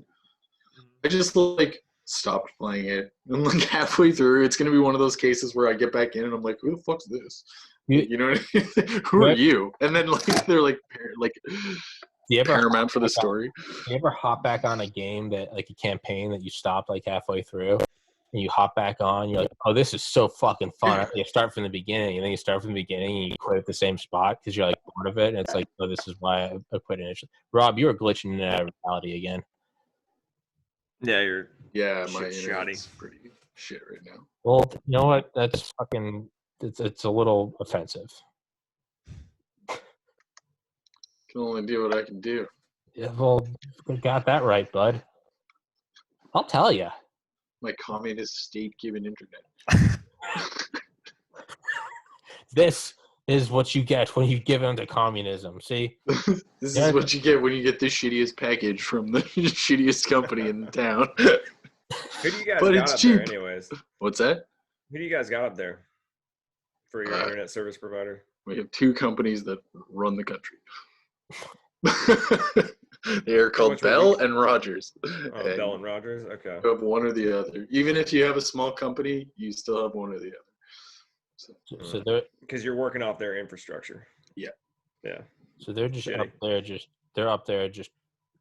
I just like stopped playing it, and like halfway through, it's gonna be one of those cases where I get back in and I'm like, "Who the fuck's this?" You know what I mean? Who are you? And then like they're like Paramount for the story. You ever hop back on a game that like a campaign that you stopped like halfway through, and you hop back on? You're like, "Oh, this is so fucking fun!" You start from the beginning, and then you start from the beginning, and you quit at the same spot because you're like bored of it, and it's like, "Oh, this is why I quit initially." Rob, you were glitching in and out of reality again. Yeah, you're. Yeah, my Shit internet's pretty shit right now. Well, you know what? That's fucking. It's a little offensive. Can only do what I can do. Yeah, well, you got that right, bud. I'll tell you. My communist state-given internet. This is what you get when you give in to communism. See? This is what you get when you get the shittiest package from the shittiest company in town. Who do you guys But got it's up cheap. there, anyways? What's that? Who do you guys got up there for your internet service provider? We have two companies that run the country. They are called Bell and Rogers. Oh, Bell and Rogers? Okay. You have one or the other. Even if you have a small company, you still have one or the other. So they're Because you're working off their infrastructure. Yeah. Yeah. so they're just Shitty. up there just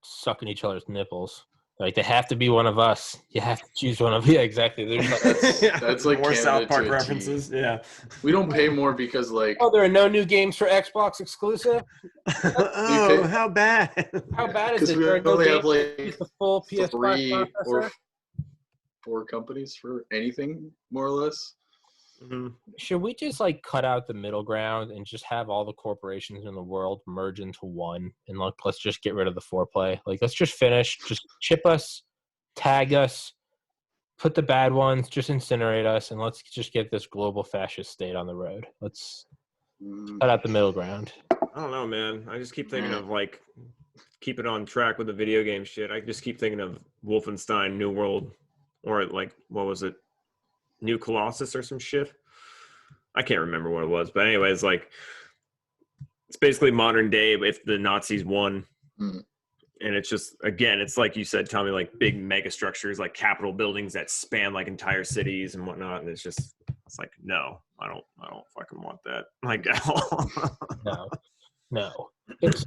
sucking each other's nipples. Like they have to be one of us. You have to choose one of exactly. That's like more Canada South Park to a T. references. Yeah. We don't pay more because like Oh, there are no new games for Xbox exclusive. Oh, how bad? How bad is because it? we There are no only have games that use like the full PS5 3 processor? or 4 companies for anything more or less. Mm-hmm. Should we just like cut out the middle ground and just have all the corporations in the world merge into one? And like, let's just get rid of the foreplay. Like, let's just finish. Just chip us, tag us, put the bad ones, just incinerate us, and let's just get this global fascist state on the road. Let's cut out the middle ground. I don't know, man. I just keep thinking of like keep it on track with the video game shit. I just keep thinking of Wolfenstein New World, or like what was it, New Colossus or some shit. I can't remember what it was, but anyways, like it's basically modern day if the Nazis won. And it's just, again, it's like you said, Tommy, like big mega structures, like Capitol buildings that span like entire cities and whatnot. And it's like, no, I don't fucking want that. Like at all. No. It's,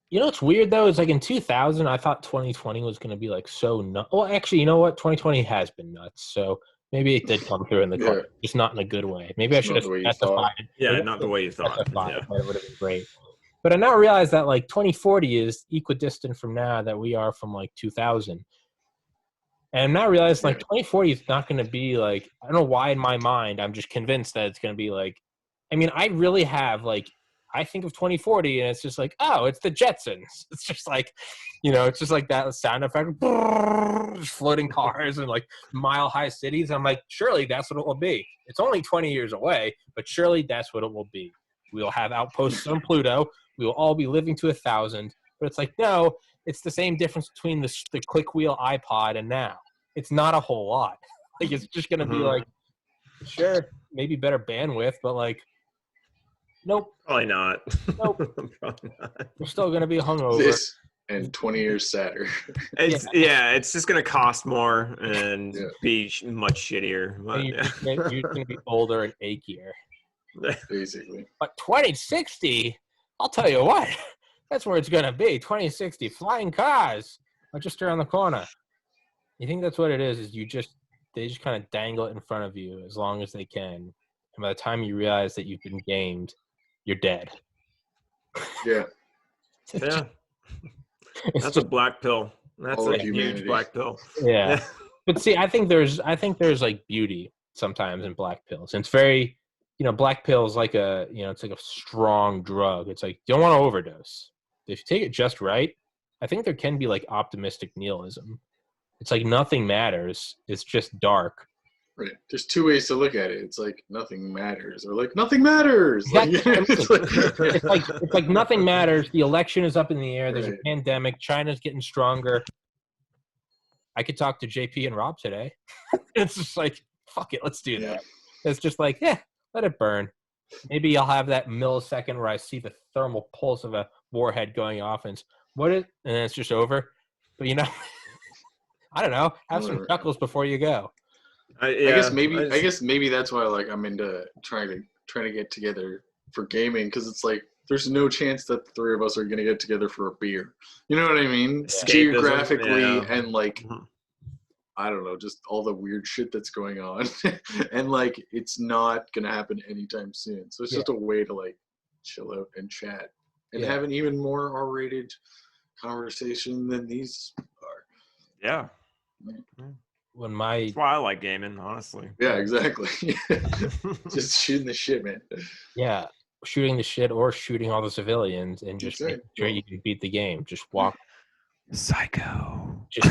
you know what's weird though? It's like in 2000, I thought 2020 was going to be like so nuts. Well, actually, you know what? 2020 has been nuts. So maybe it did come through in the car, just not in a good way. Maybe I should have specified. Yeah, not the way you thought. Yeah. It would have been great. But I now realize that like 2040 is equidistant from now that we are from like 2000. And I'm now realizing like 2040 is not going to be like, I don't know why in my mind, I'm just convinced that it's going to be like, I mean, I really have like, I think of 2040, and it's just like, oh, it's the Jetsons. It's just like, it's just like that sound effect, just floating cars and like mile-high cities. I'm like, surely that's what it will be. It's only 20 years away, but surely that's what it will be. We'll have outposts on Pluto. We will all be living to 1,000. But it's like, no, it's the same difference between the click wheel iPod and now. It's not a whole lot. Like, it's just going to be like, sure, maybe better bandwidth, but like, nope. Probably not. Nope. Probably not. We're still going to be hungover. This and 20 years sadder. It's just going to cost more and be much shittier. But, you're going to be older and achier. Basically. But 2060, I'll tell you what, that's where it's going to be. 2060, flying cars are just around the corner. You think that's what it is they just kind of dangle it in front of you as long as they can. And by the time you realize that you've been gamed, you're dead. Yeah. Yeah. That's a black pill. That's a huge black pill. Yeah. But see, I think there's like beauty sometimes in black pills. And it's very, black pill is like it's like a strong drug. It's like, you don't want to overdose. If you take it just right, I think there can be like optimistic nihilism. It's like nothing matters. It's just dark. Right. There's two ways to look at it. It's like nothing matters, or like nothing matters. It's like nothing matters. The election is up in the air. There's a pandemic. China's getting stronger. I could talk to JP and Rob today. It's just like, fuck it, let's do that. It's just like, let it burn. Maybe I'll have that millisecond where I see the thermal pulse of a warhead going off, and and then it's just over. But I don't know. Have some chuckles before you go. I guess maybe that's why I'm into trying to get together for gaming, because it's like there's no chance that the three of us are gonna get together for a beer. You know what I mean? Escapism, geographically and like I don't know, just all the weird shit that's going on, and like it's not gonna happen anytime soon. So it's just a way to like chill out and chat and have an even more R-rated conversation than these are. Yeah. That's why I like gaming, honestly. Yeah, exactly. Just shooting the shit, man. Yeah, shooting the shit or shooting all the civilians and just make sure you can beat the game. Just walk. Psycho. Just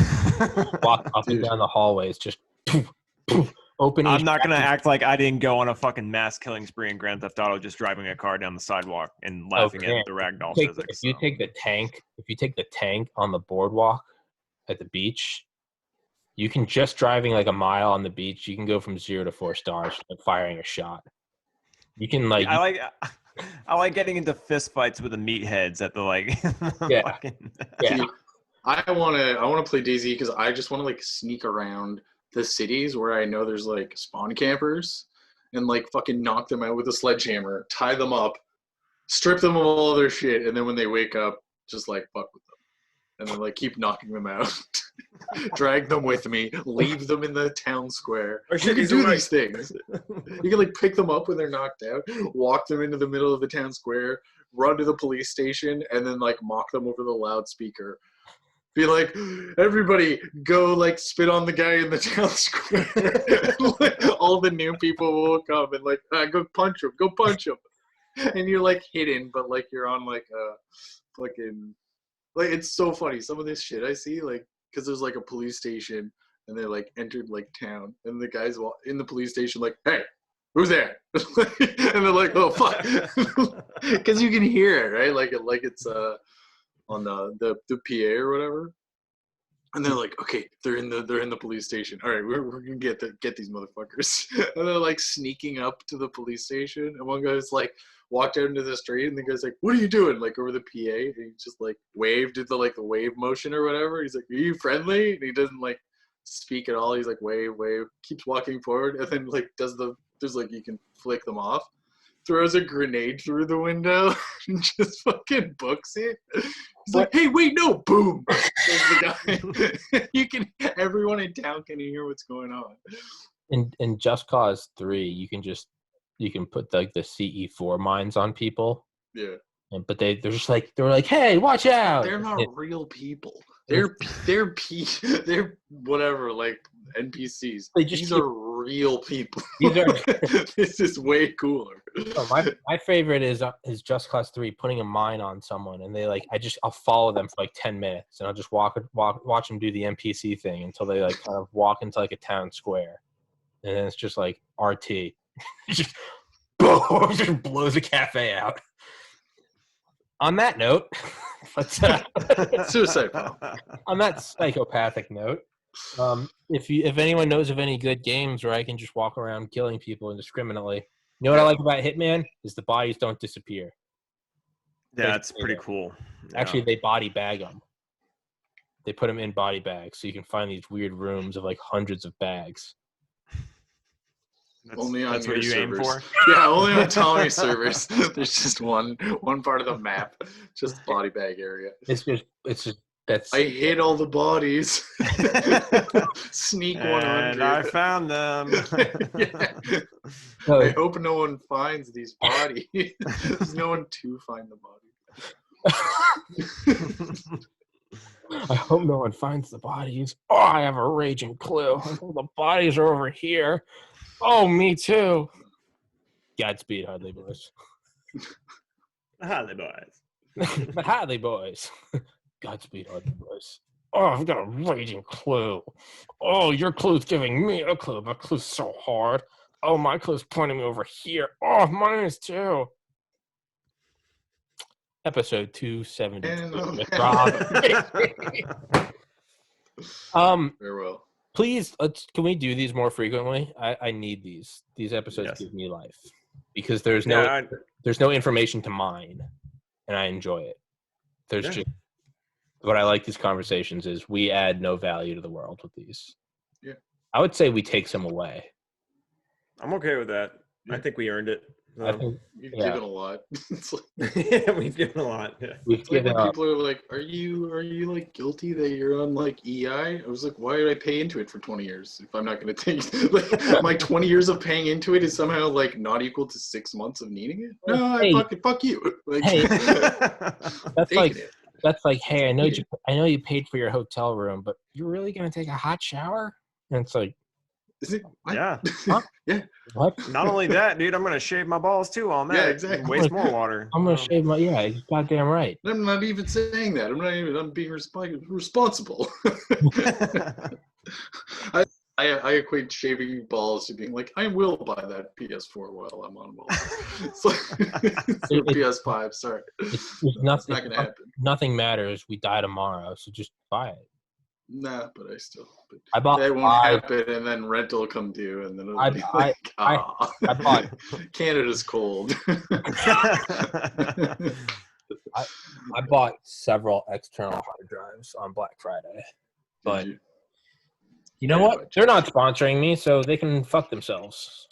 walk up and down the hallways. Just poof, poof, open. I'm not gonna act like I didn't go on a fucking mass killing spree in Grand Theft Auto, just driving a car down the sidewalk and laughing at the ragdoll physics. If you take the tank on the boardwalk at the beach, you can just driving like a mile on the beach. You can go from 0 to 4 stars, like firing a shot. You can like. I like getting into fist fights with the meatheads at the like. Yeah. I want to play DayZ because I just want to like sneak around the cities where I know there's like spawn campers and like fucking knock them out with a sledgehammer, tie them up, strip them of all their shit, and then when they wake up, just like fuck with them. And then like keep knocking them out, drag them with me, leave them in the town square. You can do these things. You can like pick them up when they're knocked out, walk them into the middle of the town square, run to the police station, and then like mock them over the loudspeaker. Be like, everybody go like spit on the guy in the town square. All the new people will come and like, go punch him. And you're like hidden, but like you're on like a fucking, like it's so funny. Some of this shit I see, like, because there's like a police station and they like entered like town and the guys in the police station like, hey, who's there? And they're like, oh fuck, because you can hear it, right? Like it's on the PA or whatever, and they're like, okay, they're in the police station. All right, we're gonna get these motherfuckers. And they're like sneaking up to the police station, and one guy's like walked out into the street, and the guy's like, what are you doing? Like over the PA, and he just like waved, did the like the wave motion or whatever. He's like, are you friendly? And he doesn't like speak at all. He's like wave, keeps walking forward, and then like there's like you can flick them off. Throws a grenade through the window and just fucking books it. He's like, hey, wait, no, boom. The guy. Everyone in town can hear what's going on. In Just Cause 3, you can put like the CE4 mines on people. Yeah. But they're like, hey, watch out. They're not real people. They're whatever, like NPCs. These are real people. These are This is way cooler. oh, my favorite is Just Cause 3 putting a mine on someone, and I'll follow them for like 10 minutes, and I'll just watch them do the NPC thing until they like kind of walk into like a town square, and then it's just like RT, just boom, just blows a cafe out. On that note, let's Suicide bomb. on that psychopathic note, if anyone knows of any good games where I can just walk around killing people indiscriminately, you know what I like about Hitman is the bodies don't disappear. Yeah, it's pretty cool. Yeah. Actually, they body bag them. They put them in body bags, so you can find these weird rooms of like hundreds of bags. That's what you aim for? Yeah, only on Tommy's servers. There's just one part of the map, just the body bag area. It's just that's. I hit all the bodies. Sneak 100. And I found them. Yeah. I hope no one finds these bodies. There's no one to find the bodies. I hope no one finds the bodies. Oh, I have a raging clue. The bodies are over here. Oh, me too. Godspeed, Hadley boys. Hadley boys. But Hadley boys. Godspeed, Hadley boys. Oh, I've got a raging clue. Oh, your clue's giving me a clue. My clue's so hard. Oh, my clue's pointing me over here. Oh, mine is too. Episode 272 with Rob. Farewell. Please, can we do these more frequently? I need these. These episodes give me life because there's no information to mine, and I enjoy it. There's just what I like these conversations is we add no value to the world with these. Yeah, I would say we take some away. I'm okay with that. I think we earned it. You've given a lot. Yeah, we've given a lot. Yeah. We've given when people are like, "Are you like guilty that you're on like EI?" I was like, "Why did I pay into it for 20 years if I'm not going to take like my 20 years of paying into it is somehow like not equal to 6 months of needing it?" No, Hey. fuck you. Like, Hey, that's like, hey, I know you paid for your hotel room, but you're really going to take a hot shower? And it's like, is it? What? Yeah. Huh? Yeah. What? Not only that, dude, I'm going to shave my balls too on that. Yeah, exactly. Waste more water. I'm going to shave my, yeah, you're goddamn right. I'm not even saying that. I'm being responsible. I equate shaving balls to being like, I will buy that PS4 while I'm on balls. PS5, sorry. It's It's nothing, not going to happen. nothing matters. We die tomorrow, so just buy it. Nah, but I still. But I bought that won't happen, and then rent will come due, and then it'll be like, I bought. Canada's cold. I bought several external hard drives on Black Friday, but you know what? They're not sponsoring me, so they can fuck themselves.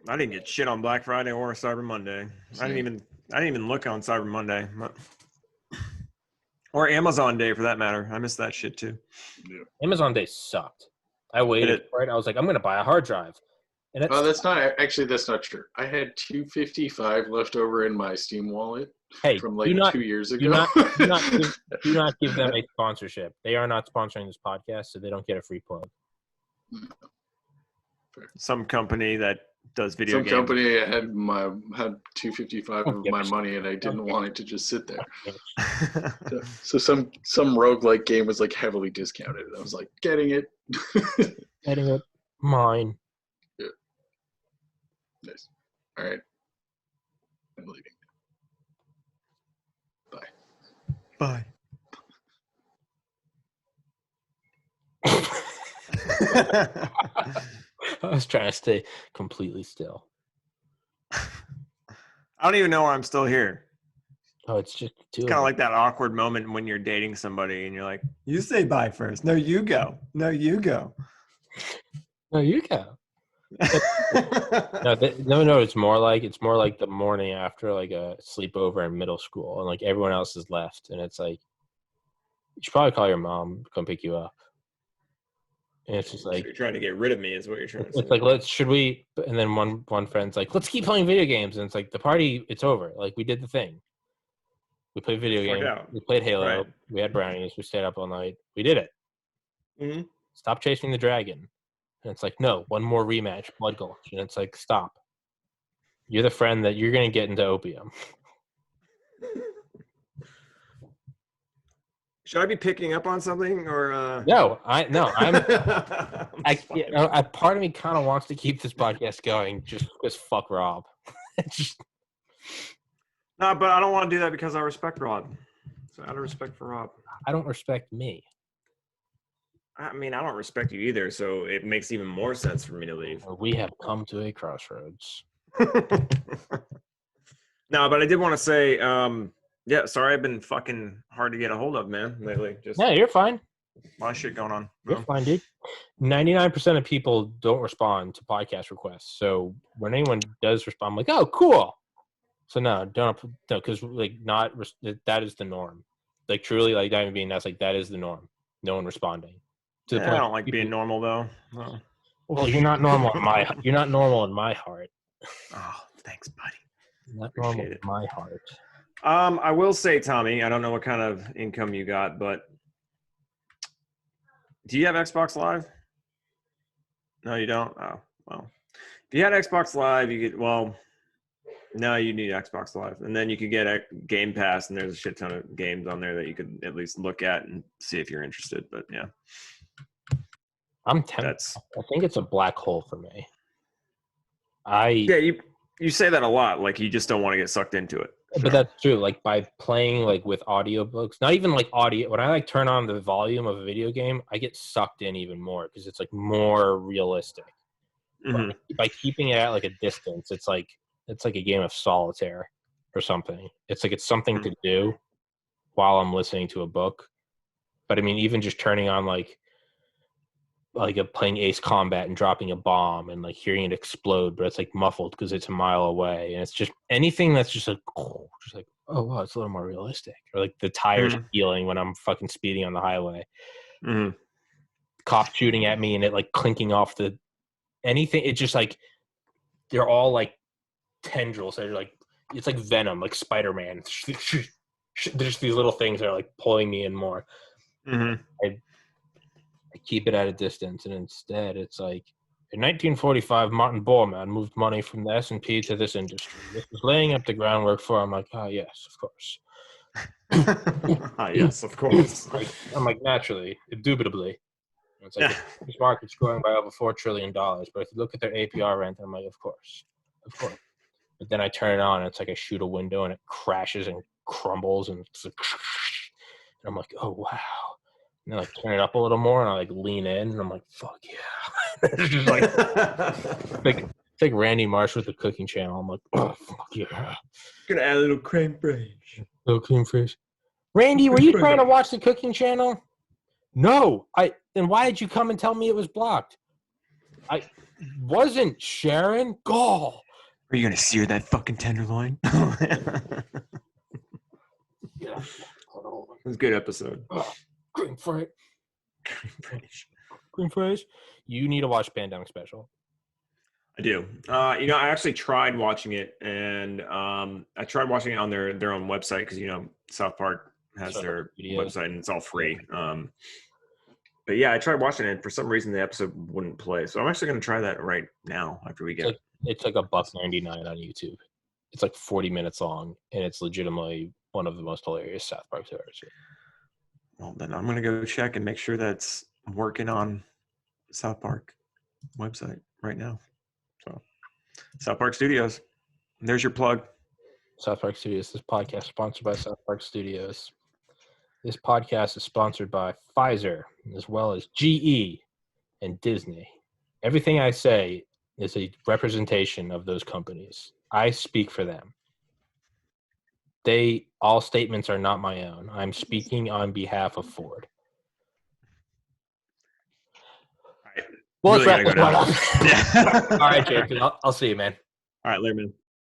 I didn't get shit on Black Friday or Cyber Monday. I didn't even look on Cyber Monday. Or Amazon Day, for that matter. I missed that shit, too. Yeah. Amazon Day sucked. I waited for it. I was like, I'm going to buy a hard drive. And that's not true. I had $255 left over in my Steam wallet from like 2 years ago. Do not give them a sponsorship. They are not sponsoring this podcast, so they don't get a free plug. Some company that does video games. Some company had $255 of my money, and I didn't want it to just sit there. So some roguelike game was like heavily discounted. I was like, getting it. Getting it. Mine. Yeah. Nice. All right. I'm leaving. Bye. I was trying to stay completely still. I don't even know why I'm still here. Oh, it's just it's kind of like that awkward moment when you're dating somebody and you're like, you say bye first. No, you go. No, you go. No, you go. No. It's more like the morning after like a sleepover in middle school, and like everyone else is left, and it's like you should probably call your mom to come pick you up. And it's just like you're trying to get rid of me, is what you're trying to say. It's like and then one friend's like, let's keep playing video games, and it's like the party, it's over. Like we did the thing. We played video games. We played Halo. Right. We had brownies. We stayed up all night. We did it. Mm-hmm. Stop chasing the dragon. And it's like, no, one more rematch, Blood Gulch. And it's like, stop. You're the friend that you're going to get into opium. Should I be picking up on something or? No, part of me kind of wants to keep this podcast going just because fuck Rob. No, but I don't want to do that because I respect Rob. So out of respect for Rob. I don't respect me. I mean, I don't respect you either, so it makes even more sense for me to leave. We have come to a crossroads. No, but I did want to say, yeah, sorry I've been fucking hard to get a hold of, man, lately. Just Yeah, you're fine. a lot of shit going on. You're fine, dude. 99% of people don't respond to podcast requests. So when anyone does respond, I'm like, oh, cool. So no, because like that is the norm. Like truly, like not even being that's like that is the norm. No one responding. To the point I don't like being normal though. No. Well, you're not normal in my heart. Oh, thanks, buddy. You're not normal in my heart. I will say, Tommy, I don't know what kind of income you got, but do you have Xbox Live? No, you don't? Oh, well. If you had Xbox Live, you could, no, you need Xbox Live. And then you could get a Game Pass, and there's a shit ton of games on there that you could at least look at and see if you're interested. But, yeah. I'm tempted. I think it's a black hole for me. Yeah, you say that a lot. Like, you just don't want to get sucked into it. But that's true. Like, by playing, like, with audiobooks, not even, like, audio. When I, like, turn on the volume of a video game, I get sucked in even more because it's, like, more realistic. Mm-hmm. By keeping it at, like, a distance, it's like a game of solitaire or something. It's like it's something to do while I'm listening to a book. But, I mean, even just turning on, like playing Ace Combat and dropping a bomb and like hearing it explode, but it's like muffled because it's a mile away, and it's just anything that's just like oh wow, it's a little more realistic. Or like the tires peeling when I'm fucking speeding on the highway, cop shooting at me and it like clinking off the anything. It's just like they're all like tendrils. They're like it's like Venom, like Spider-Man. There's just these little things that are like pulling me in more. I keep it at a distance, and instead it's like, in 1945, Martin Bormann moved money from the S&P to this industry. This was laying up the groundwork for, I'm like, yes, of course. Yes, of course. I'm like, naturally, indubitably. It's like, this market's growing by over $4 trillion, but if you look at their APR rent, I'm like, of course. But then I turn it on, and it's like I shoot a window, and it crashes and crumbles, and it's like, and I'm like, oh, wow. And I like turn it up a little more, and I like lean in, and I'm like, "Fuck yeah!" It's just like it's like Randy Marsh with the Cooking Channel. I'm like, "Oh fuck yeah!" Gonna add a little creme fraiche. Little creme fraiche. Randy, were you trying to watch the Cooking Channel? No. Then why did you come and tell me it was blocked? I wasn't, Sharon. Gall. Are you gonna sear that fucking tenderloin? Yeah. It was a good episode. Green fraiche. You need to watch Pandemic Special. I do. I actually tried watching it, and I tried watching it on their own website because South Park has their website and it's all free. But yeah, I tried watching it, and for some reason the episode wouldn't play. So I'm actually going to try that right now after we get. It's like $1.99 on YouTube. It's like 40 minutes long, and it's legitimately one of the most hilarious South Park stories. Well, then I'm going to go check and make sure that's working on South Park website right now. So, South Park Studios. There's your plug. South Park Studios. This podcast is sponsored by South Park Studios. This podcast is sponsored by Pfizer, as well as GE and Disney. Everything I say is a representation of those companies. I speak for them. All statements are not my own. I'm speaking on behalf of Ford. All right. Well, really let's wrap this one up. All right, Jared. I'll see you, man. All right, later, man.